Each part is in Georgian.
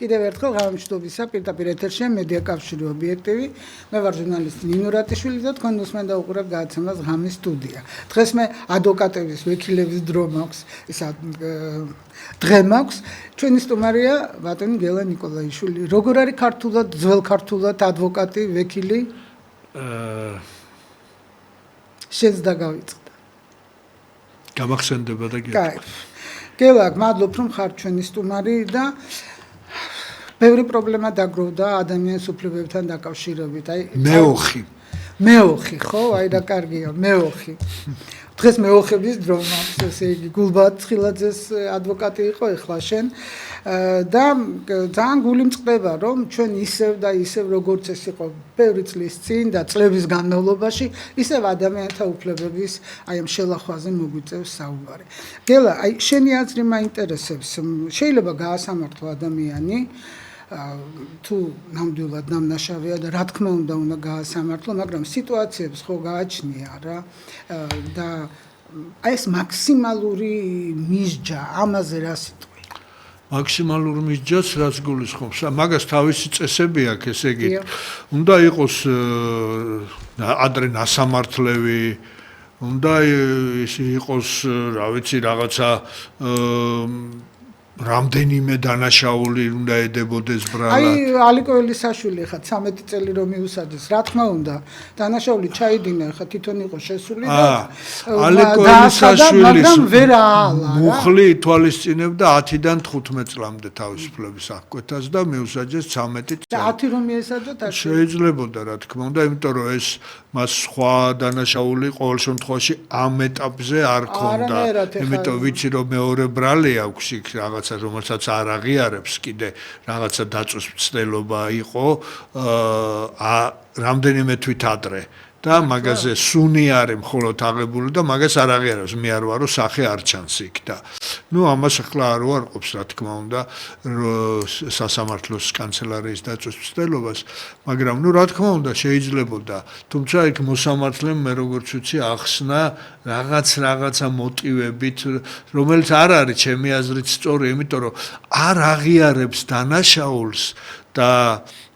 კიდევ ერთხელ გამომშვიდობისა პირდაპირ ეთერშია მედია კავშირი ობიექტივი. მე ვარ ჟურნალისტი ნინო რატიშვილი და თქვენ უსმენთ და უყურებთ გადაცემას ღამის სტუდია. დღეს მე ადვოკატების, ვექილების დრო მაქვს, დღე მაქვს. ჩვენი სტუმარია ბატონი გელა ნიკოლაიშვილი. როგორ არის ქართულად, ძველ ქართულად ადვოკატი, ვექილი? შენს დაგავიწყდა. გამახსენდება და კაი. გელა, მადლობ რომ ხარ ჩვენი სტუმარი და ბევრი პრობლემა დაგროვდა ადამიანის უფლებებთან დაკავშირებით. აი მეოხი, ხო? აი და კარგია, მეოხი. დღეს მეოხების დრო მაქვს, ესე იგი გულბად ცხილაძეს ადვოკატი იყო ეხლა შენ და ძალიან გული მწყდება რომ ჩვენ ისევ და ისევ როგორც ეს იყო ბევრი წლის წინ და წლების განმავლობაში ისევ ადამიანთა უფლებების აი ამ შელახვაზე მოგვიწევს საუბარი. გელა, აი შენი აზრი მაინტერესებს. შეიძლება გაასამართლო ადამიანი თუ ნამდვილად ნამნაშავეა და რა თქმა უნდა გაასამართლო, მაგრამ სიტუაციებს ხო გააჩნია რა და აი ეს მაქსიმალური მისჯა, ამაზე რა სიტყვი? მაქსიმალური მისჯაც რაც გულისხმობს, მაგას თავისი წესები აქვს, ესე იგი, უნდა იყოს ადრე ნასამართლები, უნდა იყოს, რა ვიცი, რაღაცა რამდენიმე დანაშაული უნდა ედებოდეს ბრალად. აი ალიკო ელისაშვილი ხა 13 წელი რომ მიუსაჯეს, რა თქმა უნდა, დანაშაული ჩაიდინა, ხა თვითონ იყო შესული და ალიკო ელისაშვილის ვერ აალა. მუხლი ითვალისწინებდა 10-დან 15 წლამდე თავისუფლების აღკვეთას და მიუსაჯეს 13 წელი. და 10 რომ მიესაჯოთ, შეიძლებოდა, რა თქმა უნდა, იმიტომ რომ ეს მას სხვა დანაშაული ყოველ შემთხვევაში ამ ეტაპზე არ ქონდა. იმიტომ ვიცი რომ მეორე ბრალი აქვს იქ რაღაცა რომელსაც არ აღიარებს კიდე რაღაცა დაწვის მცდელობა იყო რამდენიმე თვით ადრე და მაგაზე სუნი არის მხოლოდ აღებული და მაგას არ აღიარებს მე არ ვარო სახე არ ჩანს იქ და ნუ ამას ახლა არ ვარყოფს რა თქმა უნდა სასამართლოს კანცელარიის დაწვის მცდელობას მაგრამ ნუ რა თქმა უნდა შეიძლებოდა თუმცა იქ მოსამართლემ მე როგორც ვიცი ახსნა რაღაცა მოტივებით რომელიც არ არის ჩემი აზრით სწორი იმიტომ რომ არ აღიარებს დანაშაულს და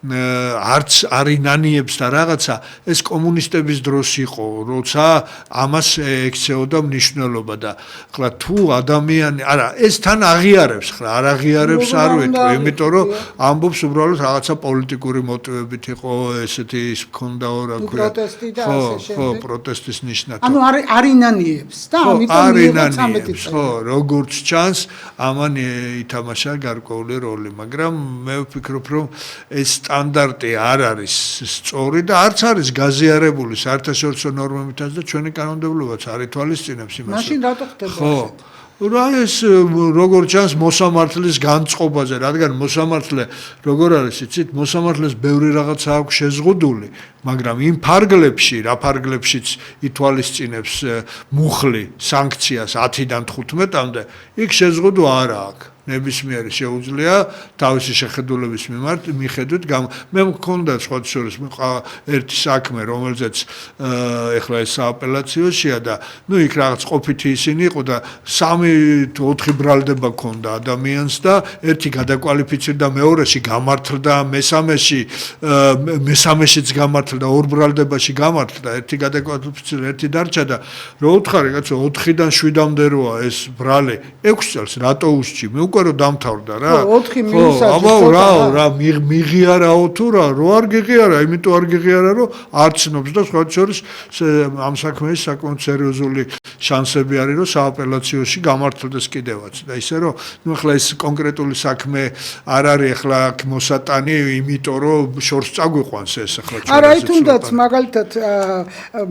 არც არინანიებს და რაღაცა ეს კომუნისტების დროს იყო როცა ამას ექცეოდა მნიშვნელობა და ხლა თუ ადამიანი არა ეს თან აღიარებს ხლა არ აღიარებს არ ვეტყვი იმიტომ რომ ამბობს უბრალოდ რაღაცა პოლიტიკური მოტივებით იყო ესეთი ის მქონდა რა ქვია პროტესტი და ასე შემდეგ ხო პროტესტის ნიშნად ანუ არინანიებს და ამიტომ მიიღო 13 წელი ხო როგორც ჩანს ამან ითამაშა გარკვეული როლი მაგრამ მე ვფიქრობ რომ ეს სტანდარტი არ არის სწორი და არც არის გაზიარებული საერთაშორისო ნორმებითაც და ჩვენი კანონმდებლობაც არ ითვალისწინებს იმას. მაშინ რატო ხდება? ხო. რა ეს როგორ ჩანს მოსამართლის განწყობაზე, რადგან მოსამართლე როგორ არის, იცით, მოსამართლეს ბევრი რაღაცა აქვს შეზღუდული, მაგრამ იმ ფარგლებში, რა ფარგლებშიც ითვალისწინებს მუხლი სანქციას 10-დან 15-მდე, იქ შეზღუდვა არ აქვს. ნებისმიერი შეუძლია თავისი შეხედულების მიხედვით მე მქონდა სხვა შორის ერთი საქმე რომელზეც ეხლა ეს სააპელაციოშია და ნუ იქ რაღაც ყოფითი ისინი იყო და 3-4 ბრალდება ქონდა ადამიანს და ერთი გადაკვალიფიცირდა მეორეში გამართლდა მესამეშიც გამართლდა ორ ბრალდებაში გამართლდა ერთი გადაკვალიფიცირდა ერთი დარჩა და რო უთხარი კაცო 4-დან 7-მდე როა ეს ბრალი 6 წელს რატო უსჭი მე რო დამთავრდა რა. ხო, 4 მიუსაჯეს. რა მიღიარაო თუ რა, რო არ გიღიარა, იმიტომ არ გიღიარა, რომ არ ცნობს და სხვა შორის ამ საქმეის საკმაოდ სერიოზული შანსები არის, რომ სააპელაციოში გამართლდეს კიდევაც. და ისე რომ, ნუ ახლა ეს კონკრეტული საქმე არ არის ახლა მოსატანი, იმიტომ რომ შორს წაგვიყვანს ეს ახლა ჩვენ. არა, თუნდაც მაგალითად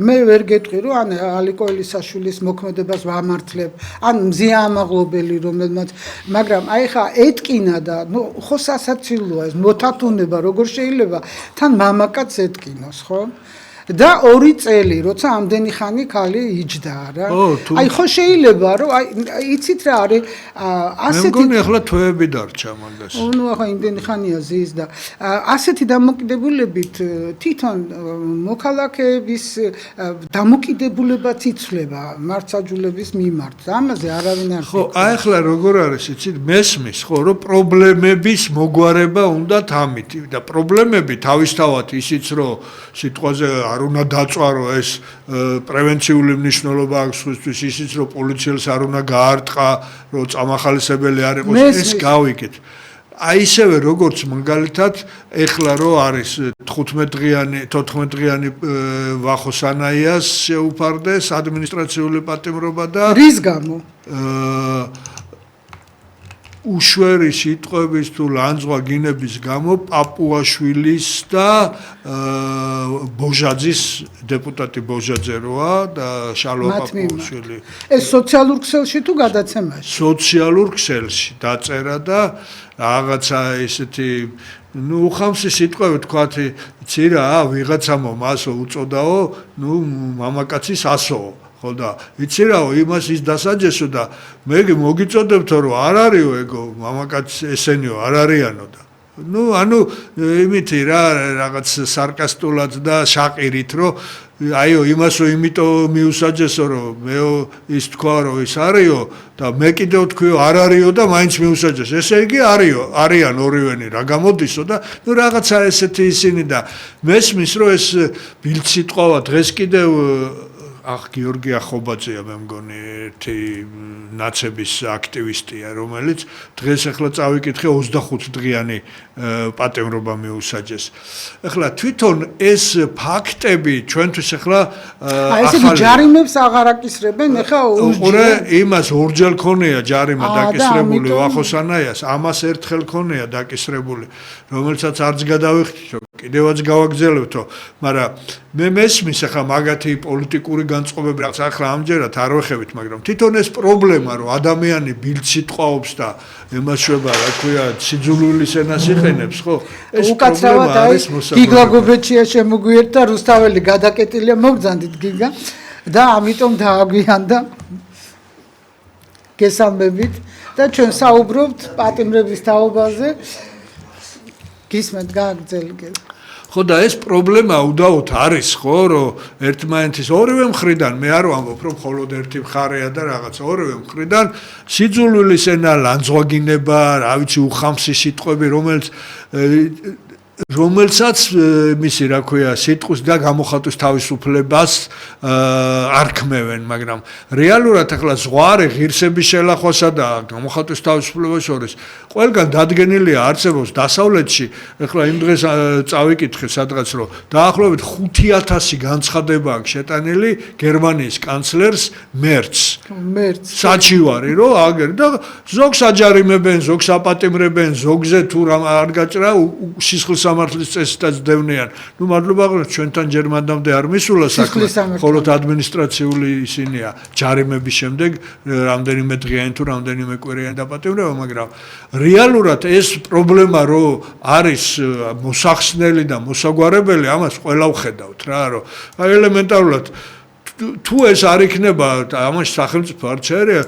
მე ვერ გეტყვი, რომ ან ალიკო ელისაშვილის მოქმედებას ვამართლებ, ან მზია ამაღლობელი რომელმაც, მაგრამ აი ხა ეთკინა და ნუ ხო სასაცილოა ეს მოთათუნება როგორ შეიძლება თან მამაკაც ეთკინოს ხო და 2 წელი, როცა ამდენი ხანი ქალი იჯდა რა. აი ხო შეიძლება რომ აი იცით რა არის ასეთი მე მგონი ახლა თვეები დარჩა მაგას. ნუ ახლა იმდენი ხანია ზის და ასეთი დამოკიდებულებით თვითონ მოქალაქეების დამოკიდებულებაც იცვლება მართლმსაჯულების მიმართ. ამაზე არავინ არ ხო, აი ახლა როგორ არის იცით მესმის ხო რომ პრობლემების მოგვარება უნდათ ამით და პრობლემები თავისთავად ისიც რომ სიტყვაზე არ უნდა დაწვარო ეს პრევენციული მნიშვნელობა აქვს სხვისთვის ისიც რომ პოლიციელს არ უნდა გაარტყა რომ წამახალისებელი არ იყოს ეს გავიგეთ აი ისევე როგორც მაგალითად ეხლა რო არის 15 დღიანი ვახოსანაიას შეუფარდეს ადმინისტრაციული პატიმრობა და რის გამო უშვერი სიტყვების თუ ლანძღვა გინების გამო პაპუაშვილის და ბოჟაძის დეპუტატი ბოჟაძე როა და შალვა პაპუაშვილი ეს სოციალურ ქსელში თუ გადაცემაში სოციალურ ქსელში დაწერა და რაღაცა ესეთი ну ხამსი სიტყვები თქვათ იცი რა ვიღაცამო მასო უწოდაო ну მამაკაცის ასოო ხო და იცი რაო იმას ის დასაჯესო და მე მოგიწოდებთო რომ არ არისო ეგო მამაკაცი ესენიო არ არიანო და ну ანუ იმითი რა რაღაც სარკასტულად და შაყირით რომ აიო იმასო იმიტომ მიუსაჯესო რომ მე ის თქვა რომ ის არისო და მე კიდევ თქვიო არ არისო და მაინც მიუსაჯეს ესე იგი არისო არიან ორივენი რა გამოდისო და ну რაღაცა ესეთი ისინი და მესმის რომ ეს ბილდსიტყვა დღეს კიდევ გიორგი ახობაძეა მე მგონი ერთი ნაცების აქტივისტია რომელიც დღეს ახლა წავიკითხე 25 დღიანი პატიმრობა მიუსაჯეს. ახლა თვითონ ეს ფაქტები ჩვენთვის ახლა ახალი ჯარიმებს აღარ აკისრებენ ახლა უყურე იმას ორჯერ ქონია ჯარიმა დაკისრებული ვახოსანაიას ამას ერთხელ ქონია დაკისრებული რომელსაც არც გადავიხდით კიდევაც გავაგზავნებთო მაგრამ მე მესმის ახლა მაგათი პოლიტიკური განწყობები რაც ახლა ამჯერად არ ვეხებით მაგრამ თვითონ ეს პრობლემა რომ ადამიანი ბილდსიტყვაობს და ემაშვება რა ქვია სიძულვილის ენას იყენებს ხო ეს პრობლემა არის მოსაკვეთებელი გიგა გობეჩია შემოგვიერთა რუსთაველი გადაკეტილია მოგძანდით გიგა და ამიტომ დააგვიანდა გესალმებით და ჩვენ საუბრობთ პატიმრების თაობაზე გისმენთ გააგრძელეთ ხო და ეს პრობლემა უდაოდ არის ხო რომ ერთმანეთის ორივე მხრიდან მე არ ვამბობ რომ მხოლოდ ერთი მხარეა და რაღაცა ორივე მხრიდან სიძულვილის ენა ლანძღვაგინება რა ვიცი უხამსი სიტყვები რომელსაც მისი რა ქვია სიტყვის და გამოხატვის თავისუფლებას არ ქმევენ მაგრამ რეალურად ახლა ზღვარი ღირსების შელახვასა და გამოხატვის თავისუფლებას შორის ყველგან დადგენილია არსებობს დასავლეთში ახლა იმ დღეს წავიკითხე სადღაც რომ დაახლოებით 5000 განცხადება აქვს შეტანილი გერმანიის კანცლერს მერცს საჩივარი რომ აგერ და ზოგს აჯარიმებენ ზოგს აპატიმრებენ ზოგზე თუ არ გაჭრა სისხლის სამართლის წესითაც დევნიან. ნუ მადლობა გქონდეთ ჩვენთან ჯერ მანდამდე არ მისულა საქმე. ხოლოდ ადმინისტრაციული ისინია ჯარიმების შემდეგ რამდენიმე დღიანი თუ რამდენიმე კვირიანი დაპატიმრება, მაგრამ რეალურად ეს პრობლემა რომ არის მოსახსნელი და მოსაგვარებელი, ამას ყველა ვხედავთ რა, რომ აი ელემენტარულად თუ ეს არ იქნება ამაში სახელმწიფო არ ჩაერია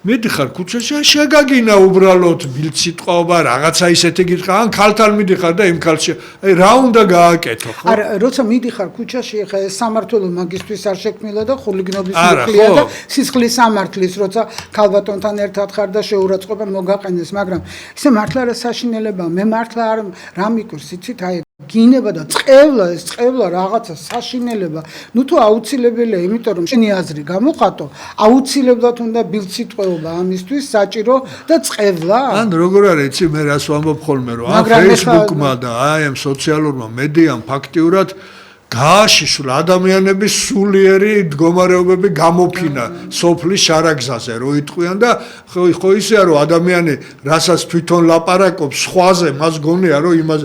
მიდიხარ ქუჩაში შეგაგინა უბრალოდ ბილდსიტყვაობა რაღაცა ისეთი გითხრა ან ქალთან მიდიხარ და იმ ქალში აი რა უნდა გააკეთო ხო არა როცა მიდიხარ ქუჩაში ხა ეს სამართლო მაგისტრის არ შექმნილა და ხულიგნობის მუხლია და სისხლის სამართლის როცა ქალბატონთან ერთად ხარ და შეურაცხყოფა მოგაყენეს მაგრამ ისე მართლა რა საშინელებაა მე მართლა არ რა მიკვირს იცით აი გინება და წყევლა რაღაცა საშინელება ნუ თუ აუცილებელია იმიტომ რომ შენი აზრი გამოხატო აუცილებლად უნდა ბილდსიტყვეობა ამისთვის საჭირო და წყევლა ან როგორ არის იცი მე რას ვამბობ ხოლმე რომ ამ Facebook-მა და აი ამ სოციალურმა მედიამ ფაქტიურად გააშიშვლა ადამიანების სულიერი მდგომარეობები გამოფინა სოფლის შარაგზაზე რო იტყვიან და ხო ისეა რომ ადამიანი რასაც თვითონ ლაპარაკობს სხვაზე მას გონია რომ იმას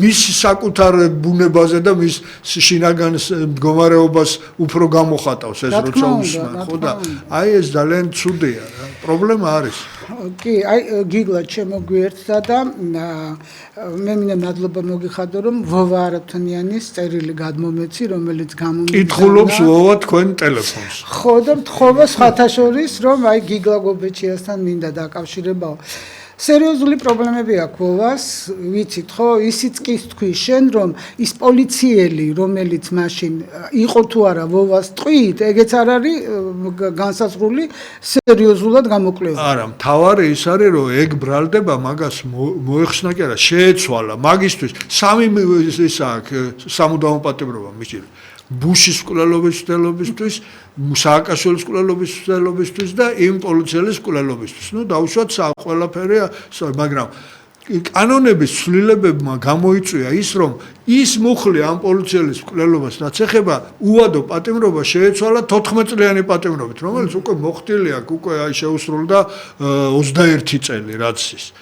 მის საკუთარ ბუნებაზე და მის შინაგან მდგომარეობას უფრო გამოხატავს ეს როცა უსმენ ხო და აი ეს ძალიან ცუდია რა პრობლემა არის კი, აი გიგლა შემოგვიერთდა და მე მინდა მადლობა მოგიხადო, რომ ვოვა არათანიანის წერილი გადმომეცი, რომელიც გამომიგზავნა. კითხულობს ვოვა თქვენ ტელეფონს. ხო და მთხოვა სხვათა შორის, რომ აი გიგლა გობეჩიასთან მინდა დაკავშირებაო. სერიოზული პრობლემები აქვს ვოვას, ვიცით ხო, ისიც კი თქვი შენ, რომ ის პოლიციელი, რომელიც მაშინ იყო თუ არა ვოვას ტყვით, ეგეც არ არის განსაზღვრული სერიოზულად გამოკლებული. არა, მთავარი ის არის, რომ ეგ ბრალდება მაგას მოეხსნა კი არა, შეეცვალა მაგისთვის სამი ის აქვს სამუდამო პატიმრობა მიჭირდა. ბუშის მკვლელობის მცდელობისთვის, სააკაშვილის მკვლელობის მცდელობისთვის და იმ პოლიციელის მკვლელობისთვის. ნუ დაუშვათ ყველაფერი, მაგრამ კანონების ცვლილებებმა გამოიწვია ის, რომ ის მუხლი ამ პოლიციელის მკვლელობას რაც ეხება უადო პატიმრობა შეეცვალა 14 წლიანი პატიმრობით, რომელიც უკვე მოხდილი აქვს, უკვე აი შეუსრულდა 21 წელი რაც ის.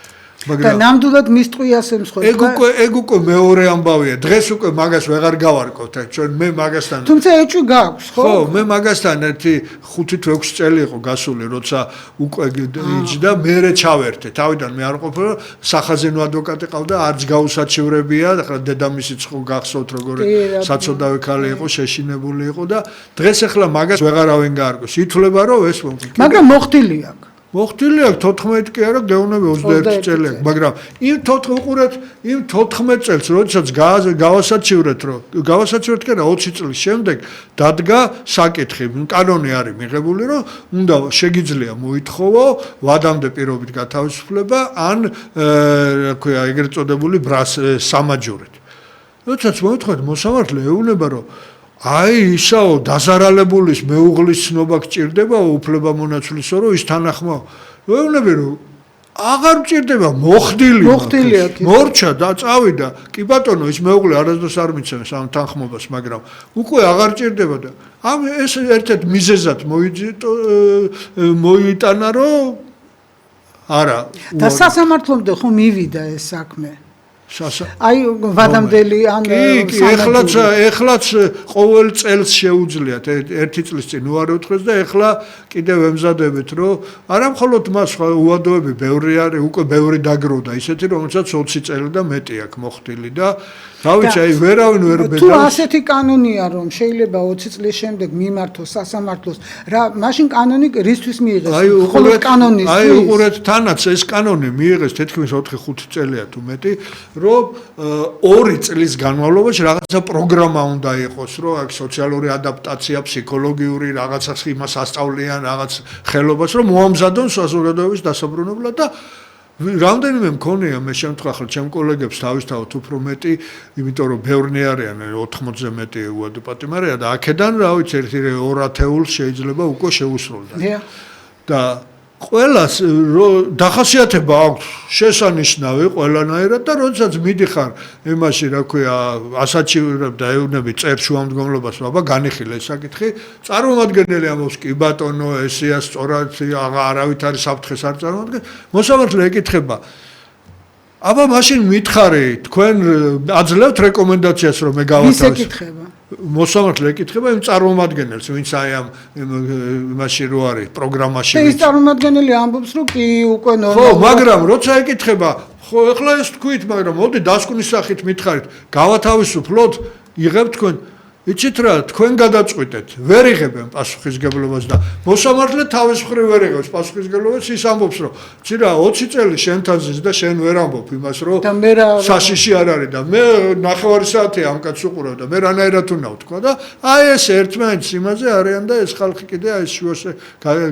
და ნამდვილად მის ტყვიას ემსხვერპლა. ეგ უკვე მეორე ამბავია. დღეს უკვე მაგას ვეღარ გავარკვევთ, ჩვენ მე მაგასთან. თუმცა ეჭვი გაქვს, ხო? ხო, მე მაგასთან ერთი 5-6 წელი იყო გასული, როცა უკვე იჯდა, მე ჩავერთე. თავიდან მე არ ყოფილა, სახაზინო ადვოკატი ყავდა, არც გაუსაჩივრებია, ახლა დედამისიც ხო გახსოვთ როგორი საცოდავი ქალი იყო, შეშინებული იყო და დღეს ახლა მაგას ვეღარავინ გაარკვევს. ითვლება რომ ეს მაგრამ მოხდილი აქვს. მოხდილი აქვს 14 კი არა, გეუბნები 21 წელი აქვს, მაგრამ იმ 14 წელს, როდესაც გავასაჩივრეთ, რომ გავასაჩივრეთ კი არა 20 წლის შემდეგ დადგა საკითხი, კანონი არის მიღებული, რომ უნდა შეგიძლია მოითხოვო ვადამდე პირობით გათავისუფლება ან რა ქვია, ეგრეთ წოდებული სამაჯურით. როდესაც მოითხოვეთ მოსამართლე ეუბნება, რომ აი ისაო დაზარალებულის მეუღლის ცნობა გჭირდება უფლებამონაცვლისო რომ ის თანახმო. ვეუბნები რომ აღარ მჭირდება, მოხდილია. მორჩა და წავიდა. კი ბატონო, ის მეუღლე არასდროს არ მიცემს ამ თანხმობას, მაგრამ უკვე აღარ მჭირდება და ამ ეს ერთ-ერთ მიზეზად მოიტანა რომ არა. და სასამართლომდე ხო მივიდა ეს საქმე. აი ვადამდელი ან ეხლაც ყოველ წელს შეუძლიათ ერთი წლის წინ უარეთქოს და ეხლა კიდევ ემზადებით რომ არა მხოლოდ მას უადოები ბევრი არის, უკვე ბევრი დაგროვდა ისეთი რომელსაც 20 წელი და მეტი აქვს მოხდილი და დავიცი აი ვერავინ ვერ ბედავს. თუ ასეთი კანონია რომ შეიძლება 20 წლის შემდეგ მიმართოს სასამართლოს, რა მაშინ კანონი რისთვის მიიღეს? მხოლოდ კანონის. აი უყურეთ თანაც ეს კანონი მიიღეს თითქმის 4-5 წელია თუ მეტი. რომ 2 წლის განმავლობაში რაღაცა პროგრამა უნდა იყოს, რომ აქ სოციალური ადაპტაცია, ფსიქოლოგიური რაღაცა იმას ასწავლიან, რაღაც ხელობას, რომ მოამზადონ საზოგადოების დასაბრუნებლად და რამდენიმე მქონია მე შემთხვევა ახლა ჩემ კოლეგებს თავისთავად უფრო მეტი, იმიტომ რომ ბევრნი არიან 80-ზე მეტი უადო პატიმარია და აქედან რა ვიცი 1 ათეულს შეიძლება უკვე შეუსრულდა. და ყველას დახასიათება აქვს შესანიშნავი ყველანაირად და როდესაც მიდიხარ იმაში რა ქვია ასაჩივრებ და ეუბნები წერ შუამდგომლობას აბა განიხილე საკითხი წარმომადგენელი ამბობს კი ბატონო ესეა სწორად არავით არის საფრთხეს არ წარმოადგენს მოსამართლე ეკითხება აბა მაშინ მითხარი თქვენ აძლევთ რეკომენდაციას რომ მე გავათავისუფლო ვის ეკითხება მოსამართლე ეკითხება იმ წარმომადგენელს, ვინც აი ამ იმაში რო არის პროგრამაში. ის წარმომადგენელი ამბობს, რომ კი უკვე ნორმალურად. ხო, მაგრამ როცა ეკითხება, ხო, ეხლა ეს თქვით, მაგრამ მოდი დასკვნის სახით მითხარით, გავათავისუფლოთ, იღებთ თქვენ იცით რა, თქვენ გადაწყვიტეთ, ვერ იღებენ პასუხისგებლობას და მოსამართლე თავის მხრივ ვერ იღებს პასუხისგებლობას, ის ამბობს, რომ ცირა 20 წელი შენთან ზის და შენ ვერ ამბობ იმას, რომ საშიში არ არის და მე 9 საათი ამ კაცს უყურებ და მე რანაირად უნდა ვთქვა და აი ეს ერთმანეთს იმაზე არიან და ეს ხალხი კიდე აი შუაში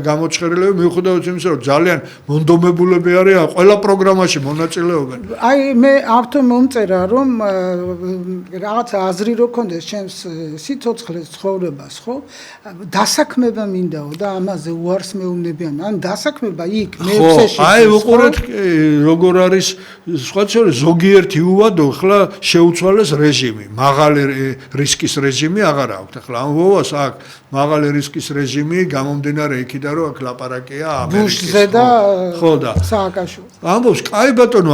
გამოჩხერილები მიუხედავად იმისა, რომ ძალიან მონდომებულები არიან, ყველა პროგრამაში მონაწილეობენ. აი მე ავთო მომწერა, რომ რაღაცა აზრი რო კონდეს ჩემს სიცოცხლეს ცხოვრებას, ხო? დასაქმება მინდაო და ამაზე უარს მეუბნებიან. ან დასაქმება იქ მეექვსეში. აი უყურეთ როგორ არის სხვა შორის ზოგიერთი უვადო ხლა შეუცვალეს რეჟიმი, მაღალი რისკის რეჟიმი აღარ აქვს. ახლა ამ ვოვას აქ მაღალი რისკის რეჟიმი გამომდინარე იქიდან რომ აქ ლაპარაკია ამერიკაზე და ხო და სააკაშვილო. ამბობს, კაი ბატონო,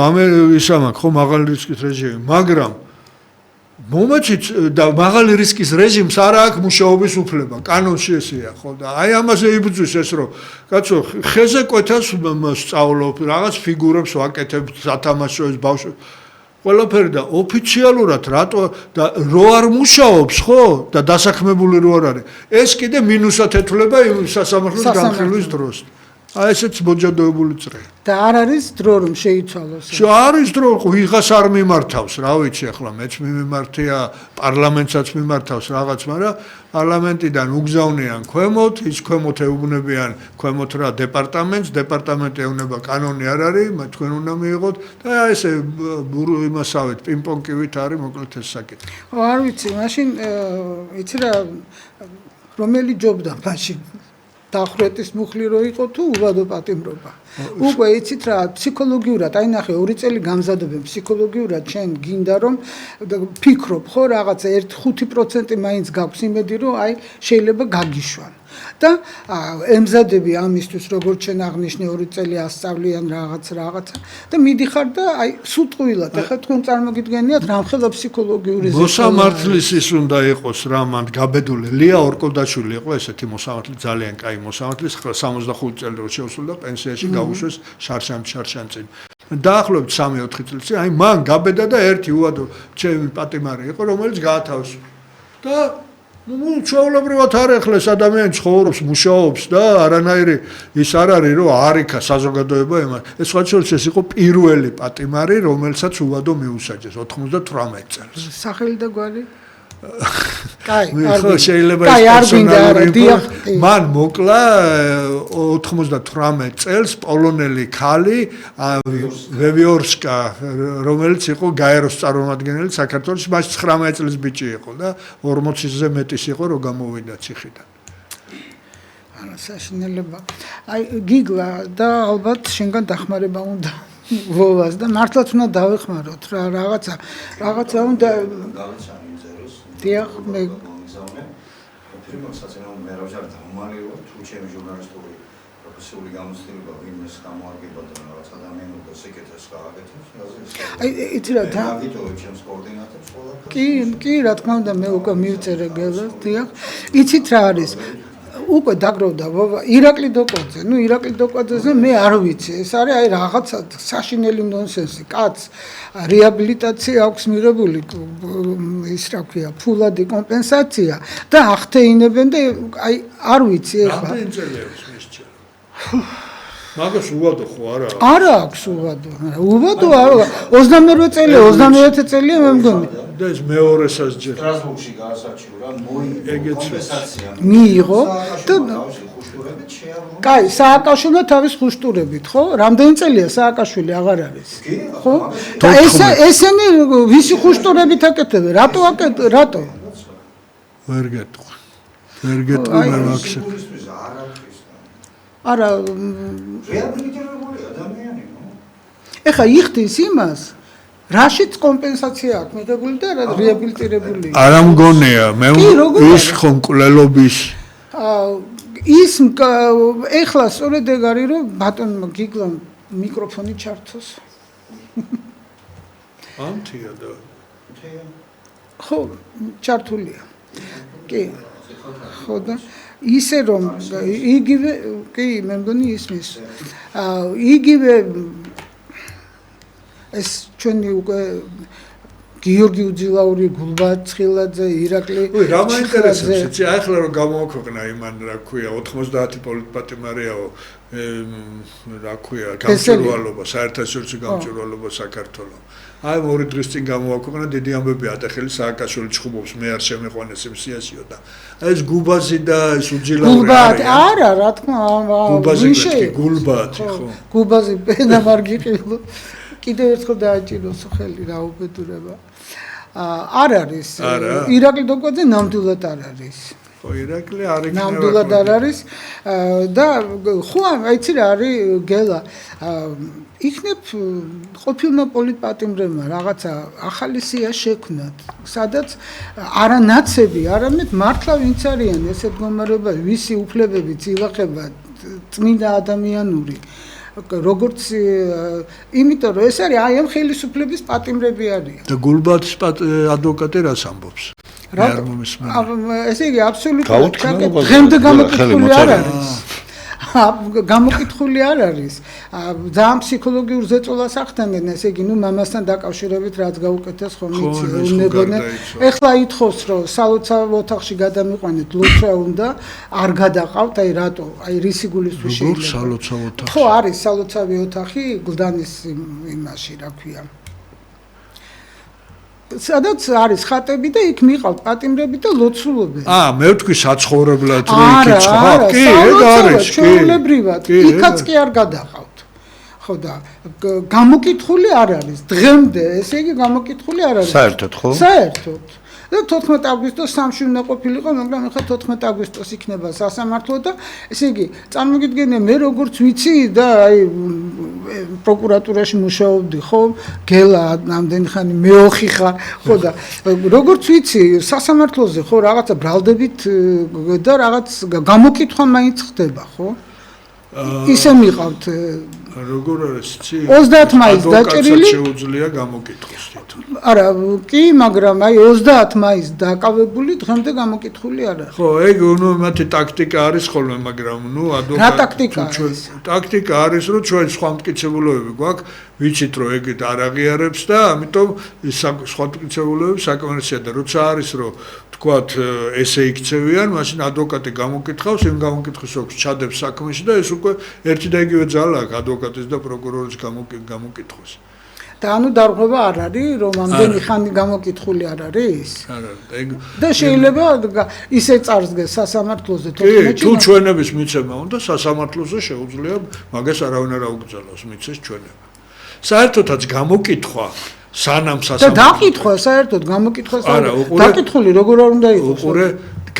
ისამაკ ხო მაღალი რისკის რეჟიმი, მაგრამ მომეცით და მაღალი რისკის რეჟიმს არ აქვს მუშაობის უფლება, კანონში ესეა, ხო და აი ამაზე იბრძვის ეს რომ კაცო ხეზე კვეთას სწავლობ, რაღაც ფიგურებს ვაკეთებ, სათამაშოებს, ბავშვებს ყველაფერი და ოფიციალურად რატო და რო არ მუშაობს, ხო და დასაქმებული რო არ არის. ეს კიდე მინუსად ეთვლება იმ სასამართლოს განხილვის დროს. აი ესეც მოჯადოებული წრე. და არ არის დრო რომ შეიცვალოს. არის დრო, ვიღას არ მიმართავს, რა ვიცი ახლა მეც მიმართია, პარლამენტსაც მიმართავს რაღაც, მაგრამ პარლამენტიდან უგზავნიან ქვემოთ, ის ქვემოთ ეუბნებიან ქვემოთ რა დეპარტამენტს, დეპარტამენტი ეუბნება კანონი არ არის, თქვენ უნდა მიიღოთ და ესე იმასავით პინგ-პონგივით არის მოკლედ ეს საკითხი. არ ვიცი, მაშინ იცი რა რომელი ჯობდა მაშინ დახვრეტის მუხლი რო იყო თუ უვადო პატიმრობა. უკვე იცით რა ფსიქოლოგიურად, აი ნახე 2 წელი გამზადებენ ფსიქოლოგიურად შენ გინდა რომ ფიქრობ ხო რაღაცა 1-5% მაინც გაქვს იმედი რომ აი შეიძლება გაგიშვან. და ემზადები ამისთვის როგორც შენ აღნიშნე 2 წელი ასწავლიან რაღაცა და მიდიხარ და აი სუტყვილად ახლა თქვენ წარმოგიდგენიათ რამხელა ფსიქოლოგიური მოსამართლის ის უნდა იყოს რა მანდ გაბედული ლია ორკოდაშვილი იყო ესეთი მოსამართლე ძალიან კაი მოსამართლის 65 წელი რო შეუსრულდა პენსიაში გაუშვეს შარშან წინ დაახლოებით 3-4 წელს აი მან გაბედა და ერთი უადო ჩემი პატიმარი იყო რომელიც გაათავისუფლა და ჩვეულებრივად არ ეხლეს ადამიანი ცხოვრობს, მუშაობს და არანაირი ის არ არის რომ არიქა საზოგადოება ემას. ეს სხვა შორის ეს იყო პირველი პატიმარი, რომელსაც უვადო მიუსაჯეს 98 წელს. სახელი და გვარი? კაი, ხო შეიძლება მან მოკლა 98 წელს პოლონელი ქალი ვევიორსკა რომელიც იყო გაეროს წარმომადგენელი საქართველოს მას 19 წლის ბიჭი იყო და 40-ზე მეტის იყო რომ გამოვიდა ციხიდან არა საშინელება აი გიგლა და ალბათ შენგან დახმარება უნდა ვოვას და მართლაც უნდა დავეხმაროთ რა რაღაცა უნდა დიახ მე ფილმებსაც ენა მე რა დამალი ვარ თუ ჩემი ჟურნალისტური პროფესიული გამოცდილება ვინმეს გამოარგება და რაღაც ადამიანურ და სეკრეტარს გააკეთებს აი იცი რა და ვიტოვებ ჩემს კოორდინატებს ყველაფერს კი რა თქმა უნდა მე უკვე მივწერე გელას დიახ იცით რა არის უკვე დაგროვდა ირაკლი დოკვაძე ნუ ირაკლი დოკვაძეზე მე არ ვიცი ეს არის აი რაღაცა საშინელი ნონსენსი კაც რეაბილიტაცია აქვს მიღებული ის რა ქვია ფულადი კომპენსაცია და ახთეინებენ და აი არ ვიცი ეხლა რამდენი წელი აქვს მისჭა მაგას უვადო ხო არა არა აქვს უვადო არა 22 წელია 21 წელია მე მგონი და ეს მეორესაც ჯერ სტრასბურგში გაასარჩიურა კომპენსაცია მიიღო და კაი სააკაშვილო თავის ხუშტურებით ხო რამდენი წელია სააკაშვილი აღარ არის ხო და ესენი ვისი ხუშტურებით აკეთებენ რატო ვერ გეტყვი მე მაქსა არა რეაბილიტირებული ადამიანი ეხა იხდის იმას რაშიც კომპენსაცია აქვს მიღებული და რეაბილიტირებული არა მგონია მე ის ხონკვლელობის ის ეხლა სწორედ ეგ არის რომ ბატონმა გიგლამ მიკროფონი ჩართოს ამთია და ხო ჩართულია კი ხო და ისე რომ იგივე კი მე მგონი ისმის იგივე ეს ჩვენი უკვე გიორგი უძილაური გულბად ცხილაძე ირაკლი რა მაინტერესებს იცი ახლა რომ გამოაქვეყნა იმან რა ქვია 90 პოლიტპატიმარიაო რა ქვია გამჭვირვალობა საერთაშორისო გამჭვირვალობა საქართველოს აი ორი დღის წინ გამოაქვეყნა დიდი ამბები ატეხილი სააკაშვილი ჩხუბობს მე არ შემეყვანეს იმ სიასიო და ეს გუბაზი და ეს უძილაური არა რა თქმა გუბაზი გულბათი ხო გუბაზი პენა მარგიყილო კიდევ ერთხელ დააჭიროს ხელი რა უბედურება არ არის ირაკლი დოკვაძე ნამდვილად არ არის ხო ირაკლი არ იქნება ნამდვილად არ არის და ხო აიცი რა არის გელა იქნებ ყოფილმა პოლიტპატიმრებმა რაღაცა ახალი სია შექმნათ სადაც არანაცები არამედ მართლა ვინც არიან ესეთ მდგომარეობაში ვისი უფლებებიც ილახება წმინდა ადამიანური როგორც იმიტომ რომ ეს არის აი ამ ხელისუფლების პატიმრები არიან. და გულბადის ადვოკატი რას ამბობს? ესე იგი აბსოლუტურად დღემდე გამოკითხული არ არის. გამოკითხული არ არის. ძალიან ფსიქოლოგიურ ზეწოლას ახდენენ, ესე იგი, მამასთან დაკავშირებით რაც გაუკეთეს ხომ იცი, უნებოდნენ. ეხლა ითხოვს, რომ სალოცავ ოთახში გადამიყვანეთ, ლოცვა უნდა, არ გადაყავთ, აი რატო? აი რისი გულისთვის შეიძლება? როგორ სალოცავ ოთახში? ხო, არის სალოცავი ოთახი გლდანის იმაში, რა ქვია. სადაც არის ხატები და იქ მიყავთ პატიმრები და ლოცულობები. მე ვთქვი საცხოვრებლად რომ იქიც ხო? კი, ეგ არის, კი. ჩვეულებრივად, იქაც კი არ გადაყავთ. ხო და გამოკითხული არ არის. დღემდე, ესე იგი გამოკითხული არ არის. საერთოდ ხო? საერთოდ. და 14 აგვისტოს სამში უნდა ყოფილიყო, მაგრამ ახლა 14 აგვისტოს იქნება სასამართლო და ესე იგი, წარმოგიდგენია მე როგორც ვიცი და აი პროკურატურაში მუშაობდი, ხო? გელა ამდენი ხანი მეოხი ხარ, ხო და როგორც ვიცი, სასამართლოზე ხო რაღაცა ბრალდებით და რაღაც გამოკითხვა მაინც ხდება, ხო? ისე მიყავთ როგორ არის იცი 30 მაისს დაჭრილი შეუძლია გამოკითხოს თვითონ არა კი მაგრამ აი 30 მაისს დაკავებული დღემდე გამოკითხული არ არის ხო ეგ მათი ტაქტიკა არის ხოლმე მაგრამ რა ტაქტიკა არის ტაქტიკა არის რომ ჩვენ სხვა მტკიცებულებები გვაქვს ვიცით რომ ეგ არ აღიარებს და ამიტომ სხვა მტკიცებულებები საკმარისია და როცა არის რომ თქვათ ესე იქცევიან მაშინ ადვოკატი გამოკითხავს იმ გამოკითხვის ოქს ჩადებს საქმეში და ეს უკვე ერთი და იგივე ძალა აქვს ადვოკატის და პროკურორის გამოკითხვის და ანუ დარღვევა არ არის რომ ამდენი ხანი გამოკითხული არ არის არა ეგ და შეიძლება ისე წარსდგეს სასამართლოზე 14-ში თუ ჩვენების მიცემა უნდა სასამართლოზე შეუძლია მაგას არავინ არ აუგზავნოს მიცეს ჩვენება საერთოდაც გამოკითხვა სანამ და დაკითხვა საერთოდ გამოკითხვას დაკითხული როგორ არ უნდა იყოს უყურე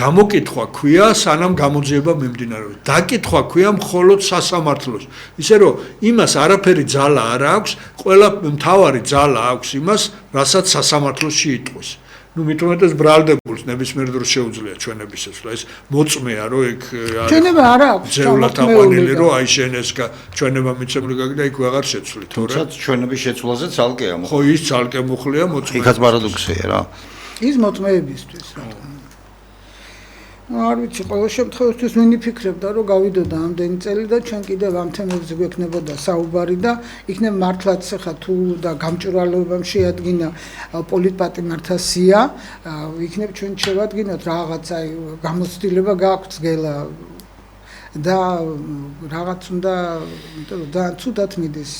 გამოკითხვა ქვია სანამ გამოძიება მიმდინარეობს დაკითხვა ქვია მხოლოდ სასამართლოს ისე რომ იმას არაფერი ძალა არ აქვს ყველა მთავარი ძალა აქვს იმას რასაც სასამართლოში იტყვის ну მithumetes ბრალდებულს ნებისმიერ დროს შეუძლია ჩვენების ესვლა ეს მოწმეა რომ ეგ ჩვენება არ აქვს ძევლად აყვანილი რომ აი შენ ეს ჩვენება მიცემული გაგდა იქ ვეღარ შეცვლით თუმცა ჩვენების შეცვლაზე ცალკეა ხო ის ცალკე მუხლია მოწმე იქაც პარადოქსია რა ის მოწმეებისთვის რა არ ვიცი ყოველ შემთხვევაში ვინი ფიქრობდა რომ გავიდოდა ამდენი წელი და ჩვენ კიდევ ამ თემებზე გვექნებოდა საუბარი და იქნებ მართლაც ხა თუ და გამჭვირვალეობამ შეადგინა პოლიტპატიმართა სია იქნებ ჩვენ შევადგინოთ რაღაც აი გამოცდილება გააქვთ გელა და რაღაც უნდა იმიტომ რომ ძალიან ცუდად მიდის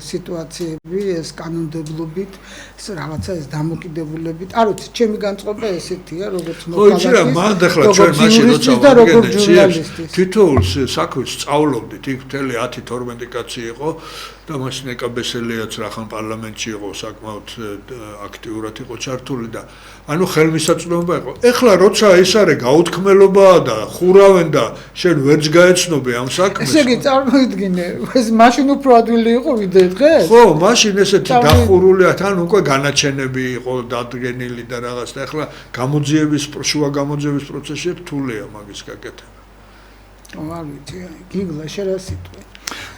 სიტუაციები ეს კანონმდებლობით ეს რაღაცა ეს დამოკიდებულებით არ ვიცი ჩემი განწყობა ესეთია როგორც მოქალაქის ხო იცი რა მან ახლა ჩვენ მაშინ როცა ვაგებდით თითოეულ საქმეს სწავლობდით იქ მთელი 10-12 კაცი იყო და მაშინ ეკაბესელიაც რახან პარლამენტში იყო საკმაოდ აქტიურად იყო ჩართული და ანუ ხელმისაწვდომობა იყო ეხლა როცა ეს არის გაუთქმელობაა და ხურავენ და შენ ვერც გაეცნობე ამ საქმეს ესე იგი წარმოიდგინე ეს მაშინ უფრო ადვილი იყო ვიდრე დღეს ხო მაშინ ესეთი დახურული თან უკვე განაჩენები იყო დადგენილი და რაღაც და ეხლა გამოძიების შუა გამოძიების პროცესში რთულია მაგის გაკეთება არ ვიცი გიგლა შერასიტყვი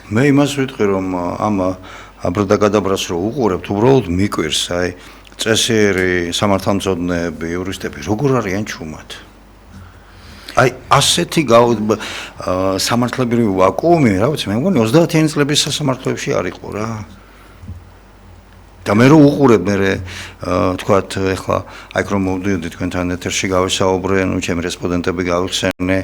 მე იმას ვიტყვი რომ ამ აბრდაკადაბრას რო უყურებთ უბრალოდ მიკვირს აი წესიერი სამართალმცოდნეები იურისტები როგორ არიან ჩუმად აი ასეთი სამართლებრივი ვაკუუმი რა ვიცი მე მგონი 30-იანი წლების სასამართლოებში არ იყო რა და მე რო უყურებ მე თქვათ ეხლა აი რომ მოვდიოდი თქვენთან ეთერში გავისაუბრე ნუ ჩემი რესპონდენტები გავიხსენე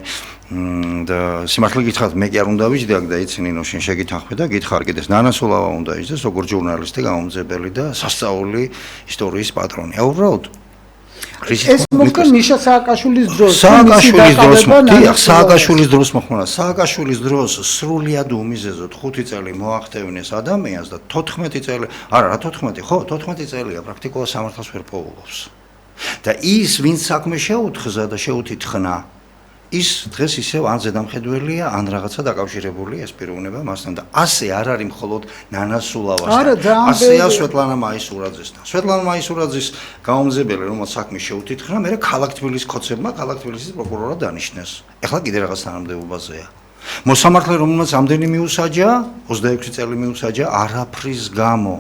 და სიმართლე გითხრათ მე კი არ უნდა ვიჯდე აქ და იცი ნინო შენ შეგითანხმე და გითხარ კიდეს ნანასულავა უნდა იჯდეს როგორც ჟურნალისტი გამომძებელი და სასწაული ისტორიის პატრონი უბრალოდ ეს მოხდა მიშა სააკაშვილის დროს სააკაშვილის დროს მოხდა სააკაშვილის დროს სრულად უმიზეზოდ 5 წელი მოახტევნეს ადამიანს და 14 წელი არა რა 14 ხო 14 წელია პრაქტიკულად სამართალს ვერ პოულობს და ის ვინც საქმე შეუთხზა და შეუთითხნა ის დღეს ისევ ან ზედამხედველია ან რაღაცა დაკავშირებულია ეს პიროვნება მასთან და ასე არ არის მხოლოდ ნანასულავასთან ასეა სვეტლანა მაისურაძესთან სვეტლანა მაისურაძის გამომძებელი რომელიც საქმე შეუთითხნა მე ქალაქ თბილისის ხოცებმა ქალაქ თბილისის პროკურორად დანიშნეს ეხლა კიდე რაღაც თანამდებობაზეა მოსამართლე რომელმაც ამდენი მიუსაჯა 26 წელი მიუსაჯა არაფრის გამო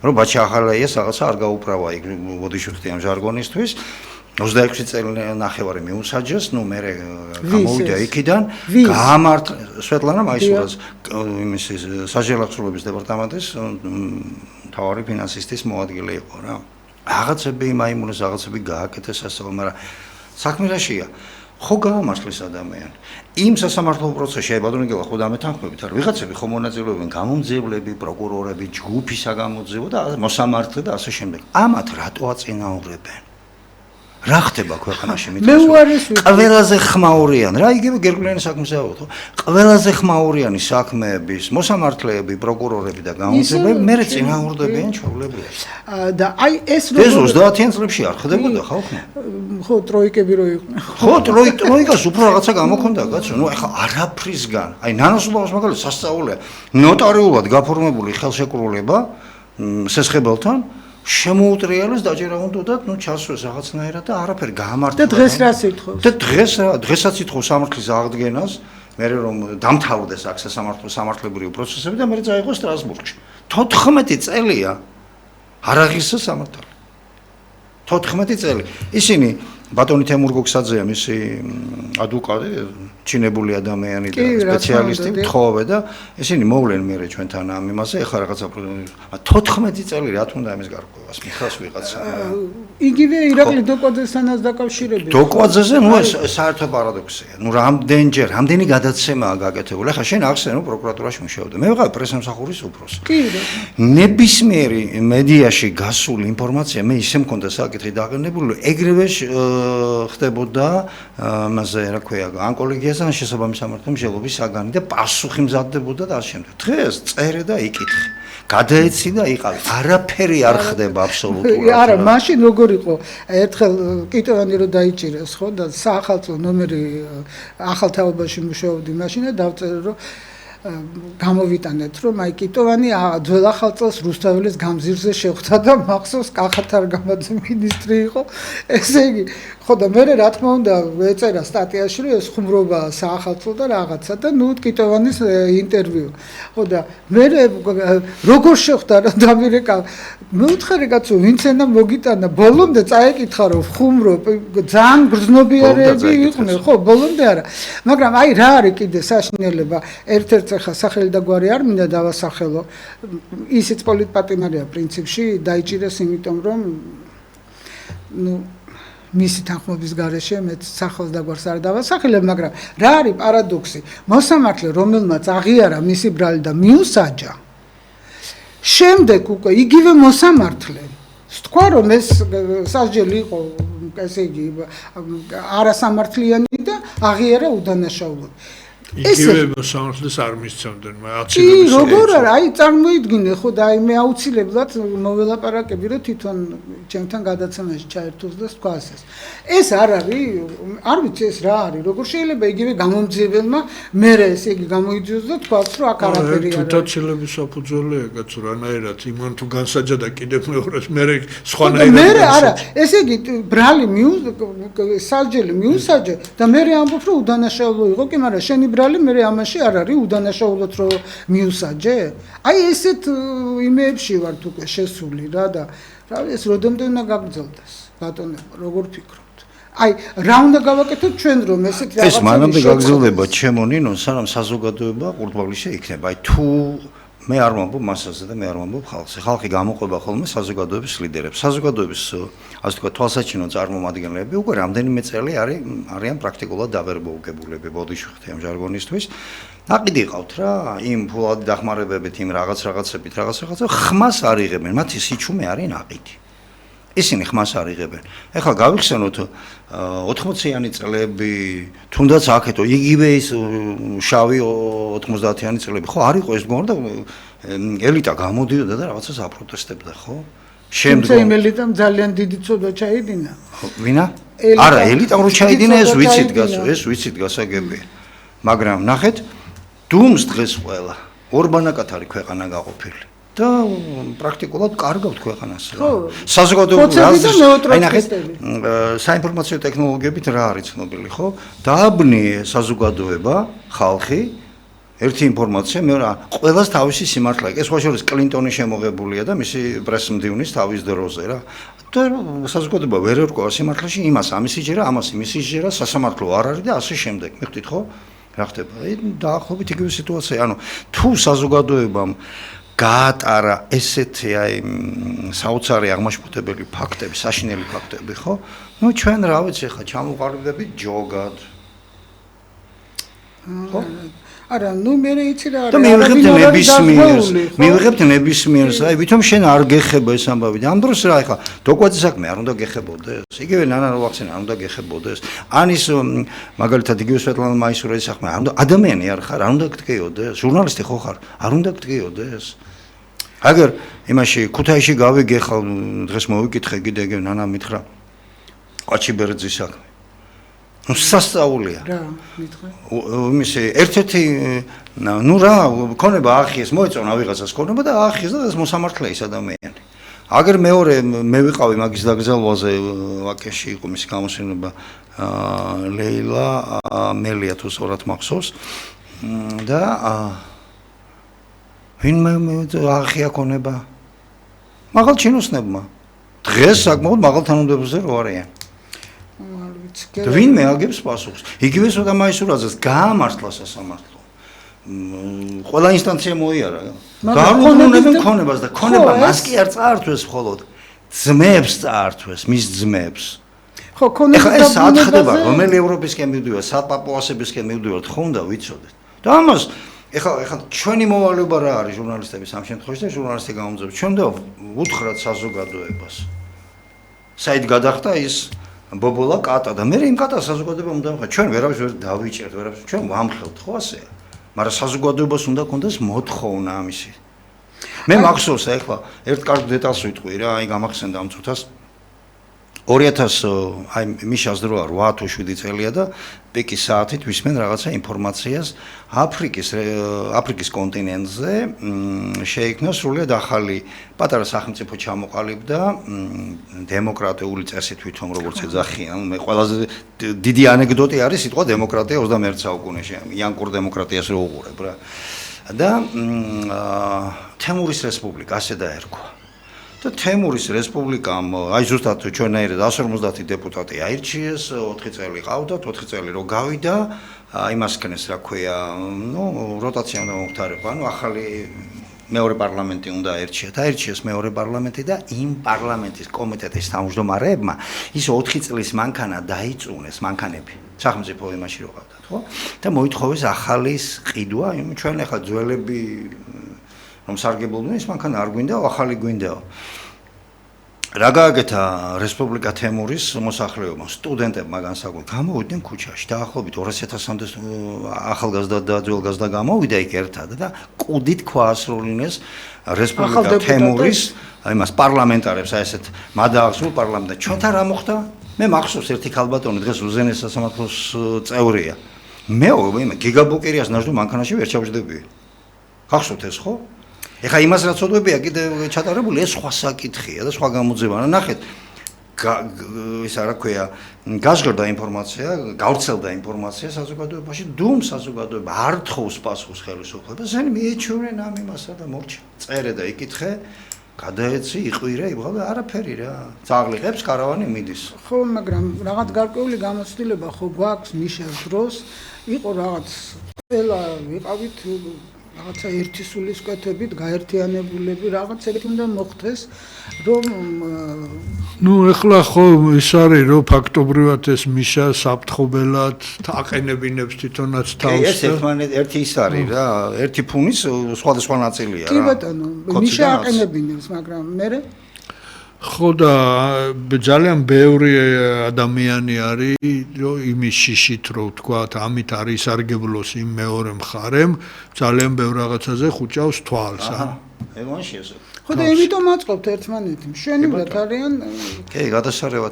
რომ ბაჩი ახალაიას რაღაცა არ გაუправა იქ ბოდიშვიხტი ამ ჟარგონისთვის 26 წელი ნახევარი მიუსაჯეს ნუ მე გამოვიდა იქიდან გაამართლა სვეტლანა მაისურას იმის საჟელახსრობის დეპარტამენტის მთავარი ფინანსისტის მოადგილე იყო რა რაღაცები მაიმუნეს რაღაცები გააკეთეს ასე მაგრამ საქმე რაშია ხო გაამართლეს ადამიანი იმ სასამართლო პროცესში აი ბატონო გელა ხო დამეთანხმებით არა ვიღაცები ხო მონაწილეობენ გამომძიებლები პროკურორები ჯგუფი საგამოძიებო და მოსამართლე და ასე შემდეგ ამათ რატო აწინაურებენ რა ხდება ქვეყანაში ყველაზე ხმაურიანი რა იგივე გერგლიანი საქმისაო ხო ყველაზე ხმაურიანი საქმეების მოსამართლეები პროკურორები და გამომძიებლები მერე წინააღმდეგებიან ჩვეულებრივად და აი ეს 30-იან წლებში არ ხდებოდა ხალხმა ხო ტროიკები რო იყვნენ ხო ტროიკას უფრო რაღაცა გამოქონდა კაცო ნუ ეხლა არაფრისგან აი ნანოსულოს მაგალითად სასწაულია ნოტარიულად გაფორმებული ხელშეკრულება სესხებელთან შემოუტრიალეს დაჯერა უნდათ ნუ ჩასვეს რაღაცნაირად და არაფერი გაამართლა და დღეს რა სიტყვს და დღესაც ითხოვს სამართლის აღდგენას მე რომ დამთავრდეს აქ სამართლებრივი პროცესები და მე წაიღო სტრასბურგში 14 წელია არ აღისა სამართალი 14 წელი ისინი ბატონი თემურ გოგსაძეა მისი ადვოკატი ჩინებული ადამიანი და სპეციალისტი მთხოვე და ისინი მოვლენ მერე ჩვენთან ამ იმაზე ეხლა რაღაცა 14 წელი რა თქმა უნდა ამის გარკვევას მიხას ვიღაცა იგივე ირაკლი დოკვაძესთანაც დაკავშირებით დოკვაძეზე ნუ ეს საერთო პარადოქსია ნუ რამდენი გადაცემაა გაკეთებული ახლა შენ ახსენე რომ პროკურატურაში მუშაობდა მე ვიყავ პრესამსახურის უფროსი კი ნებისმიერი მედიაში გასული ინფორმაცია მე ისე მქონდა საკითხი დაყენებული ეგრევე ხდებოდა მასე რა ქვია ან კოლეგიასთან შესაბამის სამართლის მსჯელობის საგანი და პასუხი მზადდებოდა და ასე შემდეგ დღეს წერე და იკითხე გადაეცი და იყავი არაფერი არ ხდება აბსოლუტურად არა მაშინ როგორ იყო ერთხელ კიტოვანი რო დაიჭირეს ხო და საახალწლო ნომერი ახალ თაობაში მუშაობდი მაშინ და დავწერე რომ გამოვიტანეთ რომ აი კიტოვანი ძველ ახალ წელს რუსთაველის გამზირზე შეხვდა და მახსოვს კახათარგამაძე მინისტრი იყო ესე იგი ხო და მე რა თქმა უნდა ეწერა სტატიაში რომ ეს ხუმრობა საახალწლო და რაღაცა და ნუ კიტოვანის ინტერვიუ ხო და მე როგორ შეხვდა რა დამირეკა მეუთხარი კაცო ვინც ენა მოგიტანა ბოლომდე წაეკითხა რომ ხუმრო ძალიან გრძნობიარეები იყვნენ ხო ბოლომდე არა მაგრამ აი რა არის კიდე საშინელება ერთ-ერთ ხა სახელი და გვარი არ მინდა დავასახელო ისიც პოლიტპატიმარია პრინციპში დაიჭირეს იმიტომ რომ ნუ მისი თანხმობის გარეშე მე სახელს და გვარს არ დავასახელებ მაგრამ რა არის პარადოქსი მოსამართლე რომელმაც აღიარა მისი ბრალი და მიუსაჯა შემდეგ უკვე იგივე მოსამართლე თქვა რომ ეს სასჯელი იყო ესე იგი არასამართლიანი და აღიარა უდანაშაულოდ იგივე მოსამართლეს არ მისცემდნენ კი როგორ არა აი წარმოიდგინე ხო და აი მე აუცილებლად მოველაპარაკები რომ თვითონ ჩემთან გადაცემაში ჩაერთოს და თქვას ეს არ არის არ ვიცი ეს რა არის როგორ შეიძლება იგივე გამომძიებელმა მე ესე იგი გამოიძიოს და თქვას რომ აქ არაფერი არ არის თვითაცილების საფუძველია კაცო რანაირად იმან თუ განსაჯა და კიდევ მეორეს მე სხვანაირად მე არა ესე იგი ბრალი სასჯელი მიუსაჯე და მე ამბობ რომ უდანაშაულო იყო კი მაგრამ შენი მე ამაში არ არის უდანაშაულოდ რომ მიუსაჯე? აი ესეთ იმეებში ვართ უკვე შესული რა და რა ეს როდემდე უნდა გაგრძელდეს ბატონებო როგორ ფიქრობთ? აი რა უნდა გავაკეთოთ ჩვენ რომ ესეთ რაღაცა ეს მანამდე გაგრძელდება ჩემო ნინო სანამ საზოგადოება ყურდღავლიშე იქნება აი თუ მე არ ვამბობ მასაზე და მე არ ვამბობ ხალხზე. ხალხი გამოყვება ხოლმე საზოგადოების ლიდერებს. საზოგადოების ასე თქვა თვალსაჩინო წარმომადგენლები უკვე რამდენიმე წელი არიან პრაქტიკულად დაბერბოუგებულები ბოდიშვიხტი ამ ჟარგონისთვის. ნაყიდი ყავთ რა, იმ ფულადი დახმარებებით, იმ რაღაცებით, რაღაცა ხმას არ იღებენ. მათი სიჩუმე არის ნაყიდი. ისინი ხმას არ იღებენ. ეხლა გავიხსენოთ 80-იანი წლები, თუნდაც აქეთო იგივე ის შავი 90-იანი წლები, ხო, არ იყო ეს მგონი და ელიტა გამოდიოდა და რაღაცას აპროტესტებდა, ხო? შემდგომ ელიტამ ძალიან დიდი ცოდვა ჩაიდინა. ვინა? არა, ელიტამ რო ჩაიდინა ეს ვიცით გასაგებია. მაგრამ ნახეთ, დუმს დღეს ყველა ორბანაკად არის ქვეყანა გაყოფილი. და პრაქტიკულად კარგავთ ქვეყანას. ხო. საზოგადოებრივი საინფორმაციო ტექნოლოგიებით რა არის ცნობილი, ხო? დააბნიე საზოგადოება, ხალხი ერთი ინფორმაცია, მეორე ყველას თავისი სიმართლე. ეს სხვა შორის კლინტონი შემოღებულია და მისი პრესმდივნის თავის დროზე რა. და საზოგადოება ვერ ერკვევა სიმართლეში, იმას ამის იჯერა, ამას იმის იჯერა, სასამართლო არ არის და ასე შემდეგ. მიხდით ხო? რა ხდება? დაახლოებით იგივე სიტუაცია. ანუ თუ საზოგადოებამ გაატარა ესეთი საოცარი აღმაშფოთებელი ფაქტები, საშინელი ფაქტები, ხო? ნუ ჩვენ რა ვიცი ხა ჩამოყალიბდებით ჯოგად. ხო? არა, ნუ მე იცი რა არის. და მივიღებთ ნებისმიერს, აი ვითომ შენ არ გეხება ეს ამბავი. ამ დროს რა ხა დოკვაძის საქმე არ უნდა გეხებოდეს. იგივე ნანა როახცენა არ უნდა გეხებოდეს. ან ის მაგალითად იგივე სვეტლანა მაისურაძის საქმე არ უნდა ადამიანი არ ხარ, არ უნდა გტკიოდეს. ჟურნალისტი ხო ხარ, არ უნდა გტკიოდეს. აგერ იმაში ქუთაისში გავიგე ხალ დღეს მოვიკითხე კიდე ნანა მითხრა ყაჩიბერძის საქმე. ნუ სასწაულია. რა, მითხრა? იმისი ერთ-ერთი ნუ რა, ქონება აახიეს, მოეწონა ვიღაცას ქონება და აახიეს და ეს მოსამართლე ის ადამიანი. აგერ მეორე მე ვიყავი მაგის დაგზავნაზე ვაკეში იყო მისი გამოსვენება ლეილა მელია თუ სწორად მახსოვს და ვინმე აახია ქონება მაღალ ჩინოსნებმა დღეს საკმაოდ მაღალ თანამდებობაზე რო არიან. ვინმე აგებს პასუხს. იგივე სოდა მაისურაძეს გაამართლა სასამართლო. ყველა ინსტანცია მოიარა. გაარღვევდნენ ქონებას და ქონება მას კი არ წაართვეს მხოლოდ ძმებს წაართვეს, მის ძმებს. ხო, ქონება ეს ათხდება, რომელი ევროპისკენ მივდივართ, საპაპუასებისკენ მივდივართ, ხო უნდა ვიცოდეთ. და ამას ეხლა ჩვენი მოვალეობა რა არის ჟურნალისტების ამ შემთხვევაში და ჟურნალისტი გამომძებს. ჩვენ და უთხრათ საზოგადოებას. საით გადახდა ის ბობოლა კატა და მე იმ კატას საზოგადოება უნდა ვხა ჩვენ ვერავის ვერ დავიჭერთ ვერავის ჩვენ ვამხელთ ხო ასეა მაგრამ საზოგადოებას უნდა კონდეს მოთხოვნა ამისი მე მახსოვს ახლა ერთ კარგ დეტალს ვიტყვი რა აი გამახსენდა ამ წუთას 2000 აი მიშას დრო 8 თუ 7 წელია და პიკის საათით ვისმენ რაღაცა ინფორმაციას აფრიკის კონტინენტზე შეიქმნა სრულიად ახალი პატარა სახელმწიფო ჩამოყალიბდა დემოკრატიული წესით თვითონ როგორც ეძახიან მე ყველაზე დიდი ანეკდოტი არის სიტყვა დემოკრატია 21 საუკუნეში იანკურ დემოკრატიას რო უყურებ რა და თემურის რესპუბლიკა ასე დაერქვა და თემურის რესპუბლიკამ აი ზუსტად ჩვენაირად 150 დეპუტატი აირჩიეს 4 წელი ყავდათ 4 წელი რო გავიდა იმას ქნეს რა ქვია ნუ როტაცია უნდა მომხდარიყო ანუ ახალი მეორე პარლამენტი უნდა აირჩიათ აირჩიეს მეორე პარლამენტი და იმ პარლამენტის კომიტეტის თავმჯდომარეებმა ის 4 წლის მანქანა დაიწუნეს მანქანები სახელმწიფო იმაში რო ყავდათ ხო და მოითხოვეს ახალი ყიდვა ჩვენ ახლა ძველები რომ სარგებლობდნენ ის მანქანა არ გვინდა ახალი გვინდაო რა გააკეთა რესპუბლიკა თემურის მოსახლეობამ სტუდენტებმა განსაკუთრებით გამოვიდნენ ქუჩაში დაახლოებით 200.000-მდე ახალგაზრდა და ძველგაზრდა გამოვიდა იქ ერთად და კუდით ქვაასრულინეს რესპუბლიკა თემურის იმას პარლამენტარებს აი ესეთ მადაახსნულ პარლამენტად ჩვენთან რა მოხდა მე მახსოვს ერთი ქალბატონი დღეს უზენეს სასამართლოს წევრია მე გიგაბოკერიას ნაჟდო მანქანაში ვერ ჩავჯდები გახსოვთ ეს ხო ეხა იმას რაც ოდვებია კიდე ჩატარებული ეს სხვა საკითხია და სხვა გამოძებნა ნახეთ ის რა ქვია გაზღერდა ინფორმაცია გავრცელდა ინფორმაცია საზოგადოებაში დუმ საზოგადოება არ თხოვს პასუხს ხელისუფლებას ზენი მიეჩვენენ ამ იმასა და მორჩა წერე და იკითხე გადაეცი იყვირე იბღა და არაფერი რა ძაღლიღებს კარავანი მიდის ხო მაგრამ რაღაც გარკვეული გამოცდილება ხო გვაქვს ნიშას დროს იყო რაღაც ყველა ვიყავით რაღაცა ერთი სულისკვეთებით გაერთიანებულები რაღაც ეგეთი უნდა მოხდეს რომ ნუ ეხლა ხო ის არის რომ ფაქტობრივად ეს მიშა საფრთხობელად აყენებინებს თვითონაც თავს ეს ერთი ის არის რა ერთი ფუნის სხვადასხვა ნაწილია რა კი ბატონო მიშა აყენებინებს მაგრამ მე ხო და ძალიან ბევრი ადამიანი არის რომ იმის შიშით რო ვთქვათ ამით არის სარგებლოს იმ მეორე მხარემ ძალიან ბევრ რაღაცაზე ხუჭავს თვალს ევანში ესე ხო და იმიტომ აწყობთ ერთმანეთი მშვენივრად არიან კი გადასარევად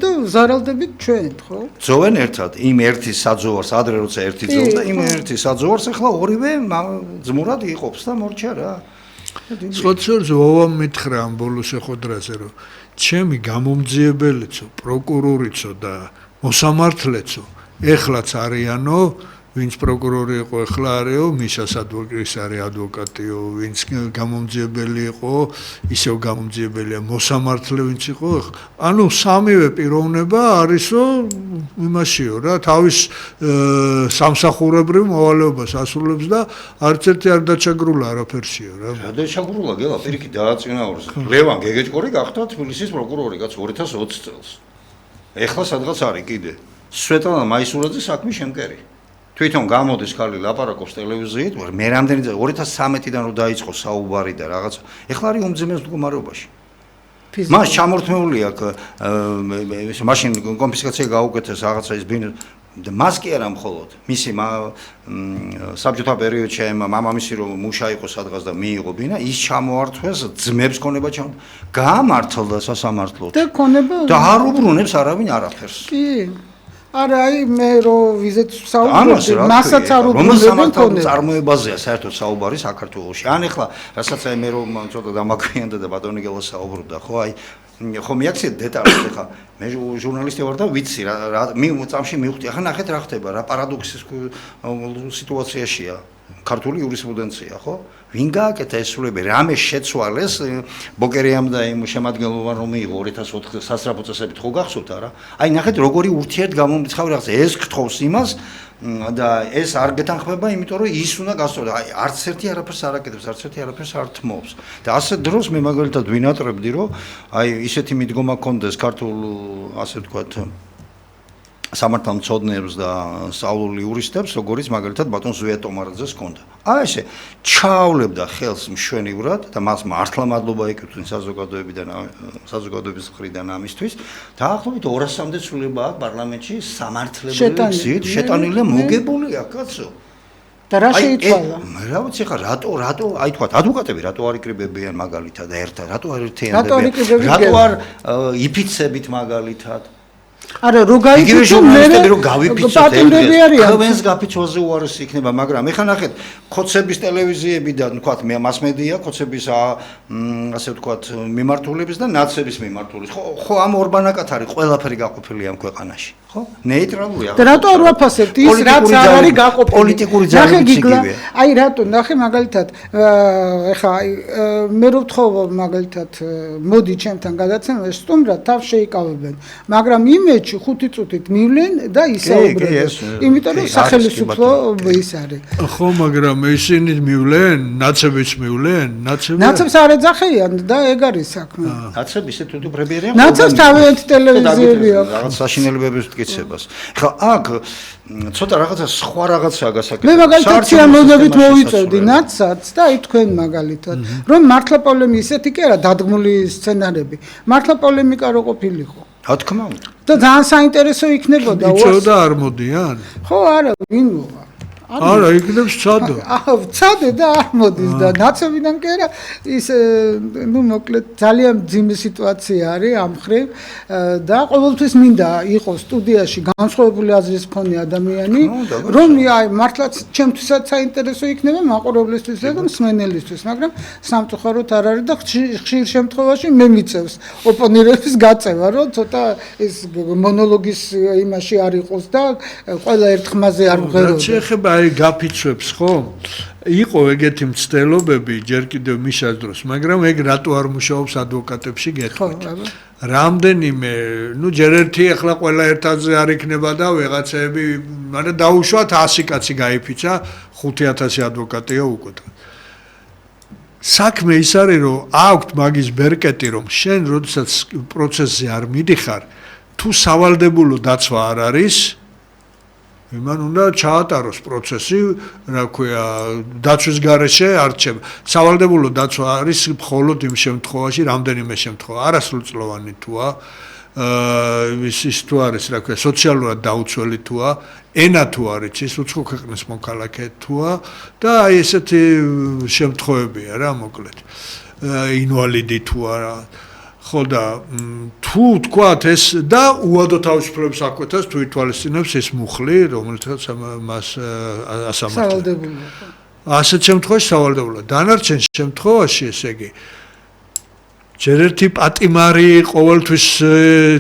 და ზარალდებით ჩვენ ხო ძოვენ ერთად იმ ერთი საძოვარს ადრე როცა ერთი ძოვდა იმ ერთი საძოვარს ახლა ორივე ძმურად იყოფს და მორჩა რა სოციალიზმს ვოვამ მითხრა ამ ბოლო შეხვედრაზე რომ ჩემი გამომძიებელიცო, პროკურორიცო და მოსამართლეცო ეხლაც არიანო ვინც პროკურორი იყო ეხლა არისო მიშა სადვოკის არის ადვოკატიო ვინც გამომძიებელი იყო ისევ გამომძიებელია მოსამართლე ვინც იყო ანუ სამივე პიროვნება არისო იმაშიო რა თავის სამსახურებრივ მოვალეობას ასრულებს და არც ერთი არ დაჩაგრულა არაფერსიო რა დაჩაგრულა გელა პირიქით დააწინაურეს ლევან გეგეჭკორი გახდა თბილისის პროკურორი კაც 2020 წელს ეხლა სადღაც არის კიდე სვეტლანა მაისურაძე საქმის შემკერი თვითონ გამოდის ხალი ლაპარაკობს ტელევიზიით, მე რამდენი 2013-დან რომ დაიწყო საუბარი და რაღაც, ეხლა არის უმძიმეს მდგომარეობაში. მას ჩამორთმეული აქვს, მაშინ კონფისკაცია გაუკეთეს რაღაცა ის ბინო და მას კი არა მხოლოდ, მისი საბჭოთა პერიოდში მამამისი რომ მუშა იყო სადღაც და მიიღო ბინა, ის ჩამოართვეს ძმებს ქონება გაამართლდა სასამართლოდ. და არ უბრუნებს არავინ არაფერს. კი არა აი მე რომ ვიზეთ საუბრობდი მასაც არ უბრუნებენ ქონება წარმოებაზეა საერთოდ საუბარი საქართველოში ან ეხლა რასაც აი მე რომ ცოტა დამაგვიანდა და ბატონი გელა საუბრობდა ხო აი ხო მიაქციეთ დეტალებს ეხლა მე ჟურნალისტი ვარ და ვიცი რა წამში მივხვდი ახლა ნახეთ რა ხდება რა პარადოქსის სიტუაციაშია ქართული იურისპრუდენცია ხო ვინ გააკეთა ეს სულები რამე შეცვალეს ბოკერიამ და იმ შემადგენლობამ რომ მიიღო 2004 სასწრაფო წესებით ხო გახსოვთ არა აი ნახეთ როგორი ურთიერთგამომრიცხავი რაღაცა ეს გთხოვს იმას და ეს არ გეთანხმება იმიტომ რომ ის უნდა გასწორდეს აი არც ერთი არაფერს არ აკეთებს არც ერთი არაფერს არ თმობს და ასეთ დროს მე მაგალითად ვინატრებდი რომ აი ისეთი მიდგომა გქონდეს ქართულ ასე ვთქვათ სამართალმცოდნეებს და სწავლულ იურისტებს, როგორიც მაგალითად ბატონ ზვია ტომარაძეს ჰქონდა. აი ესე ჩაავლებდა ხელს მშვენივრად და მას მართლა მადლობა ეკუთვნის საზოგადოებიდან საზოგადოების მხრიდან ამისთვის. დაახლოებით 200-მდე ცვლილება აქვს პარლამენტში სამართლებრივი გზით შეტანილი მოგებულია კაცო. და რა შეიცვალა? რა ვიცი ხა რატო აი თქვა ადვოკატები რატო არ იკრიბებიან მაგალითად ერთად რატო არ ერთიანდებიან რატო არ იფიცებით მაგალითად არა რო გაიფიცო მე რო გავიფიცოთ ხვენს გაფიცვაზე უარესი იქნება მაგრამ ეხლა ნახეთ ხოცების ტელევიზიებიდან თქვათ მასმედია ხოცების ასე ვთქვათ მიმართულების და ნაცების მიმართულების ხო ამ ორბანაკად არის ყველაფერი გაყოფილი ამ ქვეყანაში ხო ნეიტრალურია და რატო არ ვაფასებთ ის რაც არ არის გაყოფილი პოლიტიკური ძალებით იგივე აი რატო ნახე მაგალითად ეხლა მე რო ვთხოვ მაგალითად მოდი ჩემთან გადაცემაში სტუმრად თავს შეიკავებენ მაგრამ იმეჩი 5 წუთით მივლენ და ისაუბრებენ იმიტომ რომ სახელმწიფო ის არის ხო მაგრამ ისინი მივლენ ნაცებიც მივლენ ნაცებს არ ეძახიან და ეგ არის საქმე ნაცები ისეთ უთუბრები არიან ნაცებს თავიანთი ტელევიზიები აქვს რაღაც საშინელებების მტკიცებას ხო აქ ცოტა რაღაცა სხვა რაღაცაა გასაკეთებელი მე მაგალითად სიამოვნებით მოვიწევდი ნაცსაც და აი თქვენ მაგალითად რომ მართლა პოლემი ისეთი კი არა დადგმული სცენარები მართლა პოლემიკა რო ყოფილიყო რა თქმა უნდა და ძალიან საინტერესო იქნებოდა უცოდა არ მოდიან ხო არა ვინ მოვა არა იქნებს ცადო ცადე და არ მოდის და ნაცებიდან კი არა ის ნუ მოკლედ ძალიან ძიმე სიტუაცია არის ამ ხრივ და ყოველთვის მინდა იყოს სტუდიაში განსხვავებული აზრის მქონე ადამიანი რომ აი მართლაც ჩემთვისაც საინტერესო იქნება მაყურებლისთვის და მსმენელისთვის მაგრამ სამწუხაროდ არ არის და ხშირ შემთხვევაში მე მიწევს ოპონირების გაწევა რომ ცოტა ეს მონოლოგის იმაში არ იყოს და ყველა ერთ ხმაზე არ მღეროდა აი გაფიცვებს ხო? იყო ეგეთი მცდელობები ჯერ კიდევ მიშას დროს, მაგრამ ეგ რატო არ მუშაობს ადვოკატებში გეტყვით. რამდენიმე, ნუ ჯერ ერთი ახლა ყველა ერთადზე არ იქნება და ვიღაცები, მაგრამ დაუშვათ 100 კაცი გაიფიცა, 5000 ადვოკატია უკვე. საქმე ის არის რომ აქვთ მაგის ბერკეტი რომ შენ როდესაც პროცესზე არ მიდიხარ, თუ სავალდებულო დაცვა არ არის იმან უნდა ჩაატაროს პროცესი, რა ქვია, დაცვის გარეშე არჩევა. სავალდებულო დაცვა არის მხოლოდ იმ შემთხვევაში, რამდენიმე შემთხვევა, არასრულწლოვანი თუა, ის თუ არის, რა ქვია, სოციალურად დაუცველი თუა, ენა თუ არის, ის უცხო ქვეყნის მოქალაქე თუა და აი ესეთი შემთხვევებია რა, მოკლედ. ინვალიდი თუა რა. ხო და თუ თქვათ ეს და უადო თავისუფლების აკვეთას თუ ითვალისწინებს ეს მუხლი, რომელთაც მას ასამართლებს. ასეთ შემთხვევაში სავალდებულო. დანარჩენ შემთხვევაში ესე იგი ჯერ ერთი პატიმარი ყოველთვის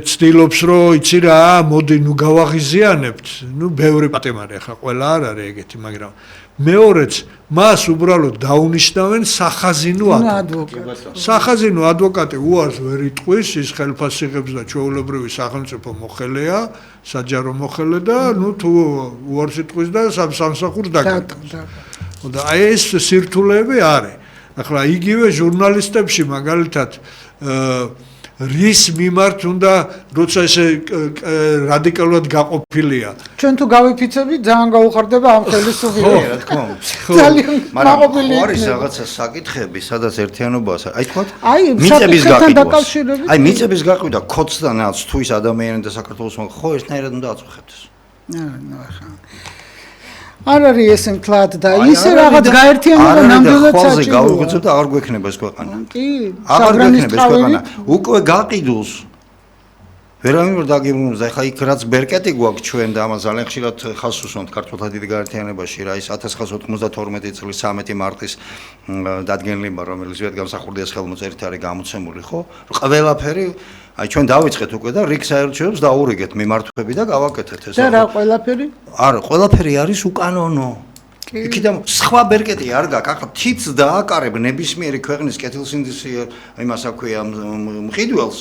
ცდილობს რომ იცი რა, მოდი ნუ გავაღიზიანებთ. ნუ ბევრი პატიმარი ახლა ყველა არ არის ეგეთი, მაგრამ მეორეც მას უბრალოდ დაუნიშნავენ სახაზინო ადვოკატი. სახაზინო ადვოკატი უარს ვერ იტყვის, ის ხელფასს იღებს და ჩვეულებრივი სახელმწიფო მოხელეა, საჯარო მოხელე და ნუ თუ უარს იტყვის და სამსახურს დაკარგავს. და აი ეს სირთულეები არის. ახლა იგივე ჟურნალისტებში მაგალითად რის მიმართ უნდა როცა ესე რადიკალურად გაყოფილია. ჩვენ თუ გავიფიცებით ძალიან გაუხარდება ამ ხელისუფლებას. რა თქმა უნდა. ძალიან მაგრამ არის რაღაცა საკითხები, სადაც ერთიანობაა. აი თქვა მიწების გაყიდვა. აი მიწების გაყიდვა ქოცდანაც თუ ის ადამიანი და საქართველოს ხო ერთნაირად უნდა აწუხებდეს. ახლა არ არის ეს მთლად და ისე რაღაც გაერთიანება ნამდვილად საჭიროა. გაუგრძელოთ და აღარ გვექნება ეს ქვეყანა. კი, აღარ გვექნება ეს ქვეყანა. უკვე გაყიდულს ვერავინ ვერ დაგიბრუნებს და ხა იქ რაც ბერკეტი გვაქვს ჩვენ და ამას ძალიან ხშირად ხაზს უსვამთ ქართულთა დიდ გაერთიანებაში რა ის 1992 წლის 13 მარტის დადგენილება რომელიც ვიადგამსახურდიას ხელმოწერით არის გამოცემული ხო ყველაფერი აი ჩვენ დავიწყეთ უკვე და რიგ საერთაშორისო დაურიგეთ მიმართვები და გავაკეთეთ ეს და რა ყველაფერი? არა ყველაფერი არის უკანონო იქიდან სხვა ბერკეტი არ გაქვს ახლა თითს დააკარებ ნებისმიერი ქვეყნის კეთილსინდისის იმას აქვია მყიდველს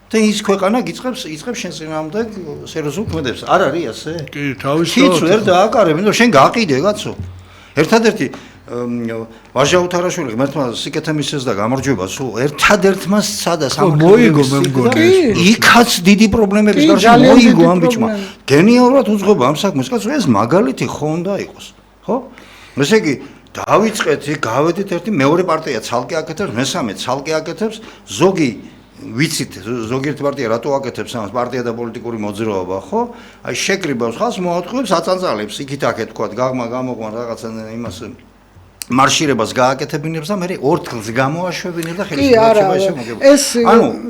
და ის ქვეყანა იწყებს შენ წინააღმდეგ სერიოზულ ქმედებს არ არის ასე? კი, თავისთავად. თითს ვერ დააკარებ, იმიტომ შენ გაყიდე კაცო. ერთადერთი ვაჟა უთარაშვილი ღმერთმა სიკეთე მისცეს და გამარჯვება სულ ერთადერთმა სცადა მოიგო მე მგონი იქაც დიდი პრობლემების გარშემო მოიგო ამ ბიჭმა გენიალურად უძღვება ამ საქმეს კაცო ეს მაგალითი ხო უნდა იყოს ხო ესე იგი დავიწყეთ გავედით ერთი მეორე პარტია ცალკე აკეთებს მესამე ცალკე აკეთებს ზოგი ვიცით ზოგიერთი პარტია რატო აკეთებს ამას პარტია და პოლიტიკური მოძრაობა ხო აი შეკრიბავს ხალხს მოატყუებს აწანწალებს იქით აქეთ თქვა გამოყმა რაღაცა იმას მარშირებას გააკეთებინებს და მე ორთქლს გამოაშვებინებ და ხელისუფლებაში ესე მოგება. ეს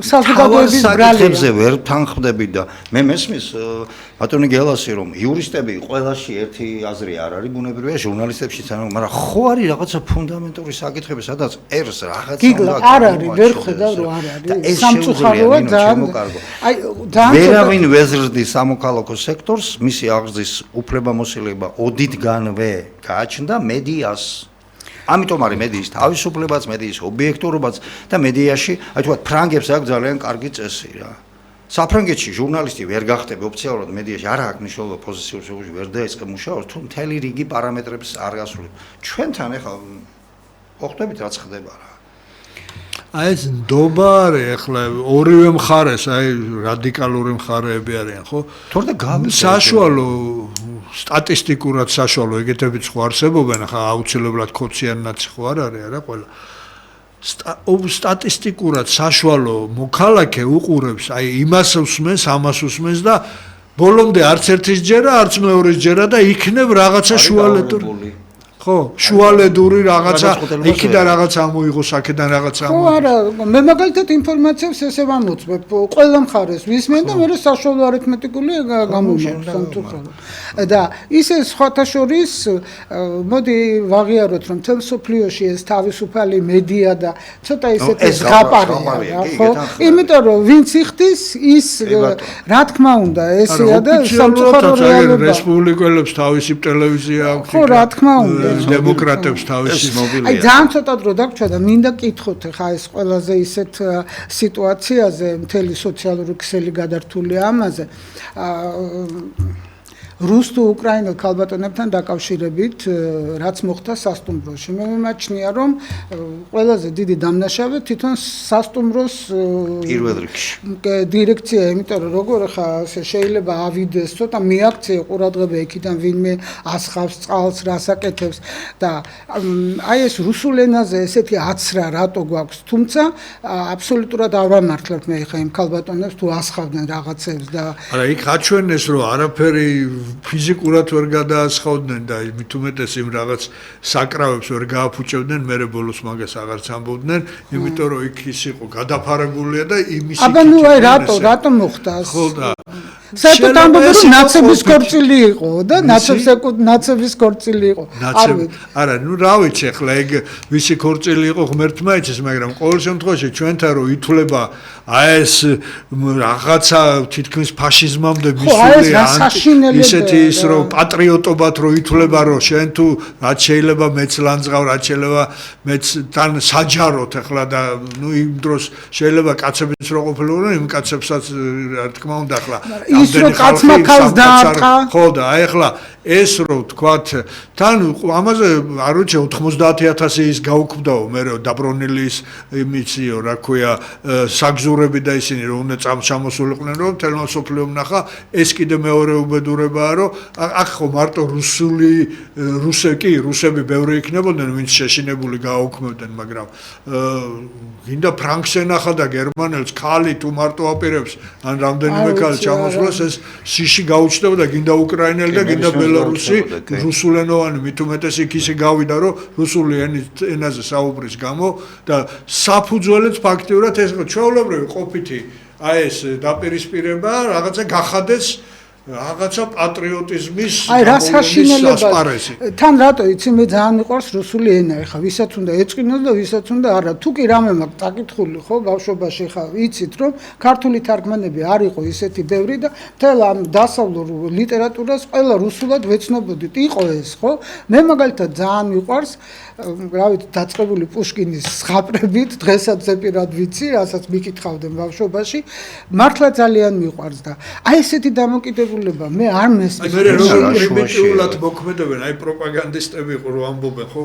საზოგადოების ბრალებზე ვერ თანხმდები და მე მესმის ბატონი გელასი რომ იურისტები ყველაში ერთი აზრი არ არის ბუნებრივია ჟურნალისტებშიც არა მაგრამ ხო არის რაღაცა ფუნდამენტური საკითხები სადაც ერს რაღაცა გიგლა არ არის ვერ ხედავ რომ არ არის სამწუხაროა ძალიან აი ძალიან ვერავინ ვეზრდის სამოქალაქო სექტორს მისი აღზრდის უფლებამოსილება ოდითგანვე გააჩნდა მედიას ამიტომ არის მედიის თავისუფლებაც, მედიის ობიექტურობაც და მედიაში, აი თქვა ფრანგებს აქვს ძალიან კარგი წესი რა. საფრანგეთში ჟურნალისტი ვერ გახდები ოფიციალურად მედიაში, არ აქვს მნიშვნელობა პოზიციურ შეუში ვერ დაეწყებ მუშაობას, თუ მთელი რიგი პარამეტრებს არ გასრულებ. ჩვენთან ახლა მოხდებით რაც ხდება რა. აი ეს ნდობა არის ახლა ორივე მხარეს, აი რადიკალური მხარეები არიან, ხო? თორე საშუალო სტატისტიკურად საშუალო ეგეთებიც ხო არსებობენ, ახლა აუცილებლად ქოციანაც ხო არ არის არა ყველა. სტატისტიკურად საშუალო მოქალაქე უყურებს, აი იმას უსმენს, ამას უსმენს და ბოლომდე არც ერთის ჯერა, არც მეორის ჯერა და იქნებ რაღაცა შუალედური ხო, შუალედური რაღაცა, იქიდან რაღაცა მოიღოს, აქედან რაღაცა ხო, არა, მე მაგალითად ინფორმაციას ესე ვამოწმებ, ყველა მხარეს ვისმენ და მე საშუალო არითმეტიკული გამომიყვანს. და ისე სხვათა შორის, მოდი ვაღიაროთ, რომ მთელ სოფლიოში ეს თავისუფალი მედია და ცოტა ისეთი ზღაპარია, ხო? იმიტომ რომ ვინც იხდის, ის რა თქმა უნდა, ესეა და სამწუხარო რეალობაა. რესპუბლიკელებს თავისი ტელევიზია აქვს. ხო, რა თქმა უნდა. დემოკრატებს თავისი აი ძალიან ცოტა დრო დაგვრჩა და მინდა კითხოთ ხა ეს ყველაზე ისეთ სიტუაციაზე მთელი სოციალური ქსელი გადართულია ამაზე რუსთო-უკრაინელ ქალბატონებთან დაკავშირებით რაც მოხდა სასტუმროში მე მიმაჩნია რომ ყველაზე დიდი დამნაშავე თვითონ სასტუმროს პირველ რიგში დირექცია იმიტომ რომ როგორ ხა შეიძლება ავიდეს ცოტა მიაქცია ყურადღება იქიდან ვინმე ასხავს წყალს რასაკეთებს და აი ეს რუსულ ენაზე ესეთი აცრა რატო გვაქვს თუმცა აბსოლუტურად არ ვამართლებთ მე ხა იმ ქალბატონებს თუ ასხავდნენ რაღაცებს და არა იქ აჩვენეს რომ არაფერი ფიზიკურად ვერ გადაასხავდნენ და მით უმეტეს იმ რაღაც საკრავებს ვერ გააფუჭებდნენ, მერე ბოლოს მაგას აღარც ამბობდნენ, იმიტომ რომ იქ ის იყო გადაფარებულია და იმის აბა ნუ აი რატო მოხდა? ხო საერთოდ ამბობენ რომ ნაცების ქორწილი იყო და ნაცების ქორწილი იყო. არა, ნუ რა ვიცი ახლა ეგ ვისი ქორწილი იყო ღმერთმა იცის, მაგრამ ყოველ შემთხვევაში ჩვენთან რო ითვლება აი ეს რაღაცა თითქმის ფაშიზმამდე მისული ისეთი ის რომ პატრიოტობად რო ითვლება რომ შენ თუ რაც შეიძლება მეც ლანძღავ, რაც შეიძლება მეც თან საჯაროდ ახლა და ნუ იმ დროს შეიძლება კაცებიც რო ყოფილიყო, იმ კაცებსაც რა თქმა უნდა ახლა ის რომ კაცმა ქალს დაარტყა. ხო და აი ახლა ეს რო თქვათ თან ამაზე არ ვიცი 90000 ის გაუქმდაო მე რომ დაბრონილის იმიციო რა ქვია საგზურები და ისინი რომ უნდა ჩამოსულიყვნენ რომ თელმა სოფლიომ ნახა ეს კიდე მეორე უბედურებაა რომ აქ ხო მარტო რუსები ბევრი იქნებოდნენ ვინც შეშინებული გააუქმებდნენ მაგრამ გინდა ფრანკს ენახა და გერმანელს ქალი თუ მარტო აპირებს ან რამდენიმე ქალი ჩამოსვლას ეს სიში გაუჩნდება და გინდა უკრაინელი და გინდა ბელარუსი რუსულენოვანი მით უმეტეს იქ ისე გავიდა რომ რუსული ენაზე საუბრის გამო და საფუძველიც ფაქტიურად ეს ჩვეულებრივი ყოფითი აი ეს დაპირისპირება რაღაცა გახადეს რაღაცა პატრიოტიზმის აი რა საშინელება თან რატო იცი მე ძალიან მიყვარს რუსული ენა ეხა ვისაც უნდა ეწყინოს და ვისაც უნდა არა თუ კი რამე მაქვს წაკითხული ხო ბავშვობაში ხა იცით რომ ქართული თარგმანები არ იყო ისეთი ბევრი და მთელ ამ დასავლურ ლიტერატურას ყველა რუსულად ვეცნობოდით იყო ეს ხო მე მაგალითად ძალიან მიყვარს რა ვიცი დაწყებული პუშკინის ზღაპრებით დღესაც ზეპირად ვიცი რასაც მიკითხავდნენ ბავშვობაში მართლა ძალიან მიყვარს და აი ესეთი დამოკიდებულება მე არ მესმის მე როგორ პრიმიტიულად მოქმედებენ აი პროპაგანდისტები იყო რომ ამბობენ ხო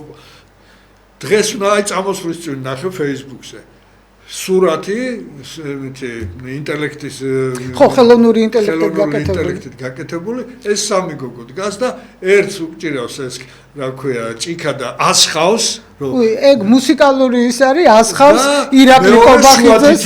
დღეს უნდა აი წამოსვლის წინ ნახე Facebook-ზე სურათი ინტელექტის ხო ხელოვნური ინტელექტით გაკეთებული ეს სამი გოგო დგას და ერთს უჭირავს ეს რა ქვია ჭიქა და ასხავს რომ ეგ მუსიკალური ის არის ასხავს ირაკლი კობახიძეს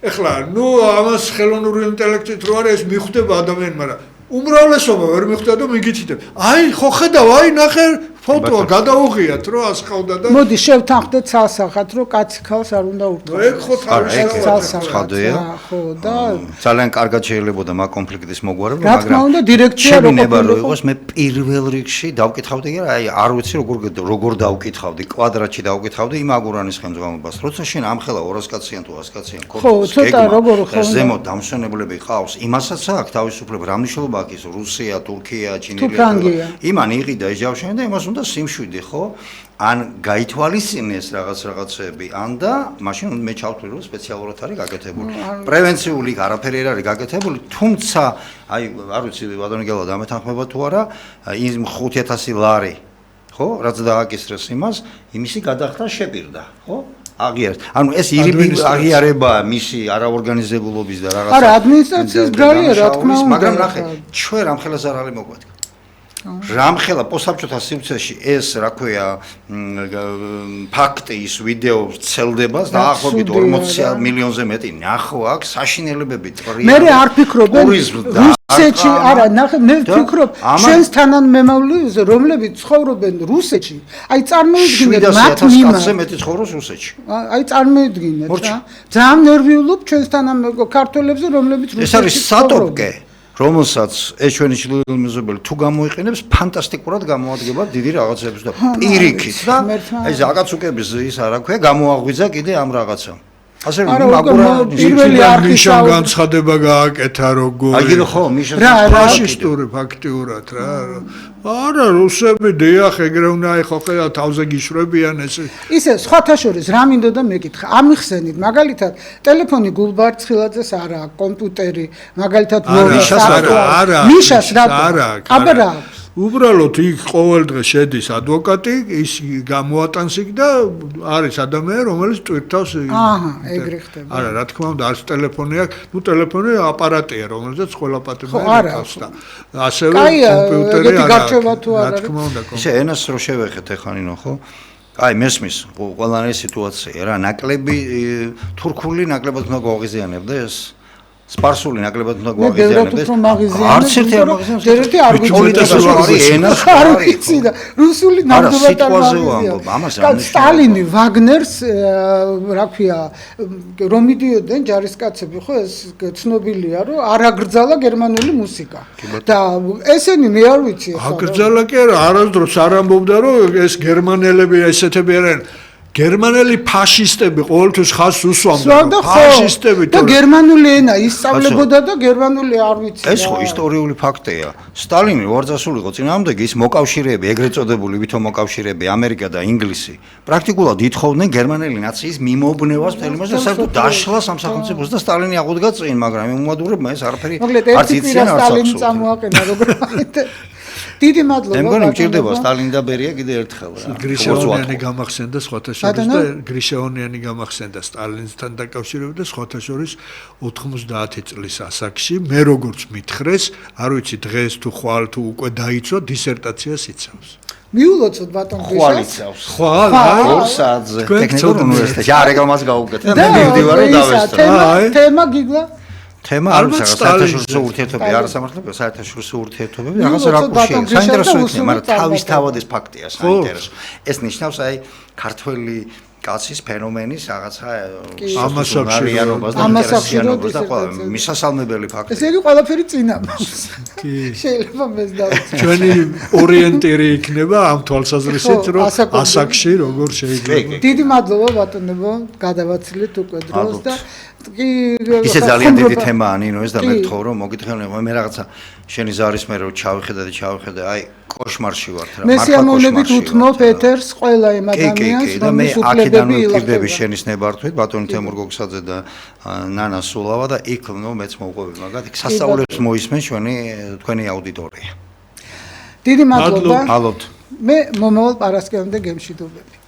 ეხლა ნუ ამას ხელოვნური ინტელექტით რო არის ეს მიხვდება ადამიანი მაგრამ უმრავლესობა ვერ მიხვდა და მიგიცითებ აი ხო ხედავ აი ნახე ფოტოა გადაუღიათ რომ ასხავდა და მოდი შევთანხმდეთ სასახად რომ კაცი ქალს არ უნდა ურთულოს ეგ ხო ხადია ხო და ძალიან კარგად შეიძლებოდა მაგ კონფლიქტის მოგვარება მაგრამ რა თქმა უნდა დირექტია რო იყოს მე პირველ რიგში დავკითხავდი აი არ ვიცი როგორ დავკითხავდი კვადრატში დავკითხავდი იმ აგურანის ხელმძღვანელობას როცა შენ ამხელა 200 კაციან თუ 100 კაციან კორპუსს გეგმა ზემოთ დამსვენებლები ყავს იმასაც აქვს თავისუფლება რა მნიშვნელობა აქვს რუსია თურქია ჩინელი იმან იყიდა ეჯავშენ და იმას და სიმშვიდე ხო ან გაითვალისწინეს რაღაცები ან და მაშინ მე ჩავთვლი რომ სპეციალურად არის გაკეთებული პრევენციული არაფერი არ არის გაკეთებული თუმცა აი არ ვიცი ბატონიგელა დამეთანხმება თუ არა იმ 5000 ლარი ხო რაც დააკისრეს იმას იმისი გადახდა შეპირდა ხო აღიარეთ ანუ ეს ირიბი აღიარება მისი არაორგანიზებულობის და რაღაცა არა ადმინისტრაციის ბრალია რა თქმა უნდა მაგრამ ნახე ჩვენ რამხელა ზარალი მოგვადგა რამხელა პოსტსაბჭოთა სივრცეში ეს რა ქვია ფაქტი ის ვიდეო ვრცელდება დაახლოებით 40 მილიონზე მეტი ნახო აქვს საშინელებები წვრია მე არ ფიქრობენ რუსეთში არა ნახე მე ვფიქრობ ჩვენს თანამემამულეებზე რომლებიც ცხოვრობენ რუსეთში აი წარმოიდგინეთ მათ მიმართ მეტი ცხოვრობს რუსეთში აი წარმოიდგინეთ რა ძალიან ნერვიულობ ჩვენს ქართველებზე რომლებიც რუსეთში ეს არის სატოპკე რომელსაც ეს ჩვენი შილომიზობელი თუ გამოიყენებს ფანტასტიკურად გამოადგება დიდი რაღაცებს და პირიქით და აი ზაკაცუკების ის არა ქვია გამოაღვიძა კიდე ამ რაღაცამ ასე პირველი არქიშან განცხადება გააკეთა როგორ აი ხო მიშა ფაშისტური ფაქტიურად რა არა რუსები დიახ ეგრე უნდა ხო ხედა თავზე გიშვებიან ეს ისე სხვათა შორის რა მინდოდა მეკითხა ამიხსენით მაგალითად ტელეფონი გულბარცხილაძეს არა კომპიუტერი მაგალითად მიშას რა აბა უბრალოდ იქ ყოველ დღე შედის ადვოკატი ის გამოატანს იქ და არის ადამიანი რომელიც ტვირთავს ეგრე ხდება არა რა თქმა უნდა არც ტელეფონი აქვს ნუ ტელეფონი აპარატია რომელზეც ყველა პატიმარი აქვს და ასევე კომპიუტერი რა თქმა უნდა ისე ენას რო შევეხეთ ეხანინო ხო აი მესმის ყველანაირი სიტუაცია რა ნაკლები თურქული ნაკლებად უნდა გაღვიზიანებდეს სპარსული ნაკლებად უნდა მე ბევრად გვაღიზიანებდეს. უფრო მაგიზიანებს. არც ერთი არ მაგიზიანებს. ერთი არ არ ვიცი და რუსული ნამდვილად არ მაგიზიანებს. სტალინი ვაგნერს რა ქვია რომ მიდიოდნენ ჯარისკაცები ხო ეს ცნობილია რომ არ აგრძალა გერმანული მუსიკა და ესენი მე არ ვიცი ხო აგრძალა კი არა არასდროს არ ამბობდა რომ ეს გერმანელები ესეთები არიან გერმანელი ფაშისტები ყოველთვის ხაზს უსვამდა ფაშისტები და გერმანული ენა ისწავლებოდა და გერმანული არ ვიცი ეს ხო ისტორიული ფაქტია სტალინი ვარძასულიყო წინააღმდეგი ის მოკავშირეები ეგრეთ წოდებული ვითომ მოკავშირეები ამერიკა და ინგლისი პრაქტიკულად ითხოვდნენ გერმანელი ნაციის მიმობნევას მთელი მას და საერთოდ დაშლა სამსახელმწიფოს და სტალინი აღუდგა წინ მაგრამ იმ უმადურებმა ეს არაფერი არც იციან სტალინი წამოაყენა როგორ დიდი მადლობა. მე მგონი მჭირდება სტალინი და ბერია კიდე ერთხელ რა. გრიშაონიანი გამახსენდა სხვათა შორის და გრიშაონიანი გამახსენდა სტალინსთან დაკავშირებით და სხვათა შორის 90 წლის ასაკში მე როგორც მითხრეს, არ ვიცი დღეს თუ ხვალ თუ უკვე დაიცვა დისერტაციას იცავს. მიულოცოთ ბატონ გრიშას. ხვალ 2 საათზე ტექნიკურ უნივერსიტეტში. რეგალმას გავუკეთე და მე მივდივარ რომ დავესწრო. თემა გიგლა თემა არ ვიცი საერთაშორისო ურთიერთობები არასამართლებია საერთაშორისო ურთიერთობები რაღაცა რაკურსია საინტერესო იქნება მაგრამ თავისთავად ეს ფაქტია საინტერესო ეს ნიშნავს აი ქართველი კაცის ფენომენის რაღაცა ამასაკშირიანობას და ინტერესიანობას და ყველა მისასალმებელი ფაქტია ესე იგი ყველაფერი წინამას კი შეიძლება მეს დავიცი ჩვენი ორიენტირი იქნება ამ თვალსაზრისით რომ ასაკში როგორ შეიძლება დიდი მადლობა ბატონებო გადავაცილეთ უკვე დროს და კი ისე ძალიან დიდი თემაა ნინო ეს და მე ვთხოვ რომ მოგითხენ მე რაღაცა შენი ზარის მე რომ ჩავიხედე აი კოშმარში ვარ რა მე სიამოვნებით უთმობ ეთერს ყველა იმ ადამიანს რომლის უფლებები ილახება შენის ნებართვით ბატონი თემურ გოგსაძე და ნანა სულავა და იქ ნუ მეც მოვყვები მაგათ იქ სასწაულებს მოისმენ თქვენი აუდიტორია დიდი მადლობა ალბათ მე მომავალ პარასკევამდე გემშვიდობები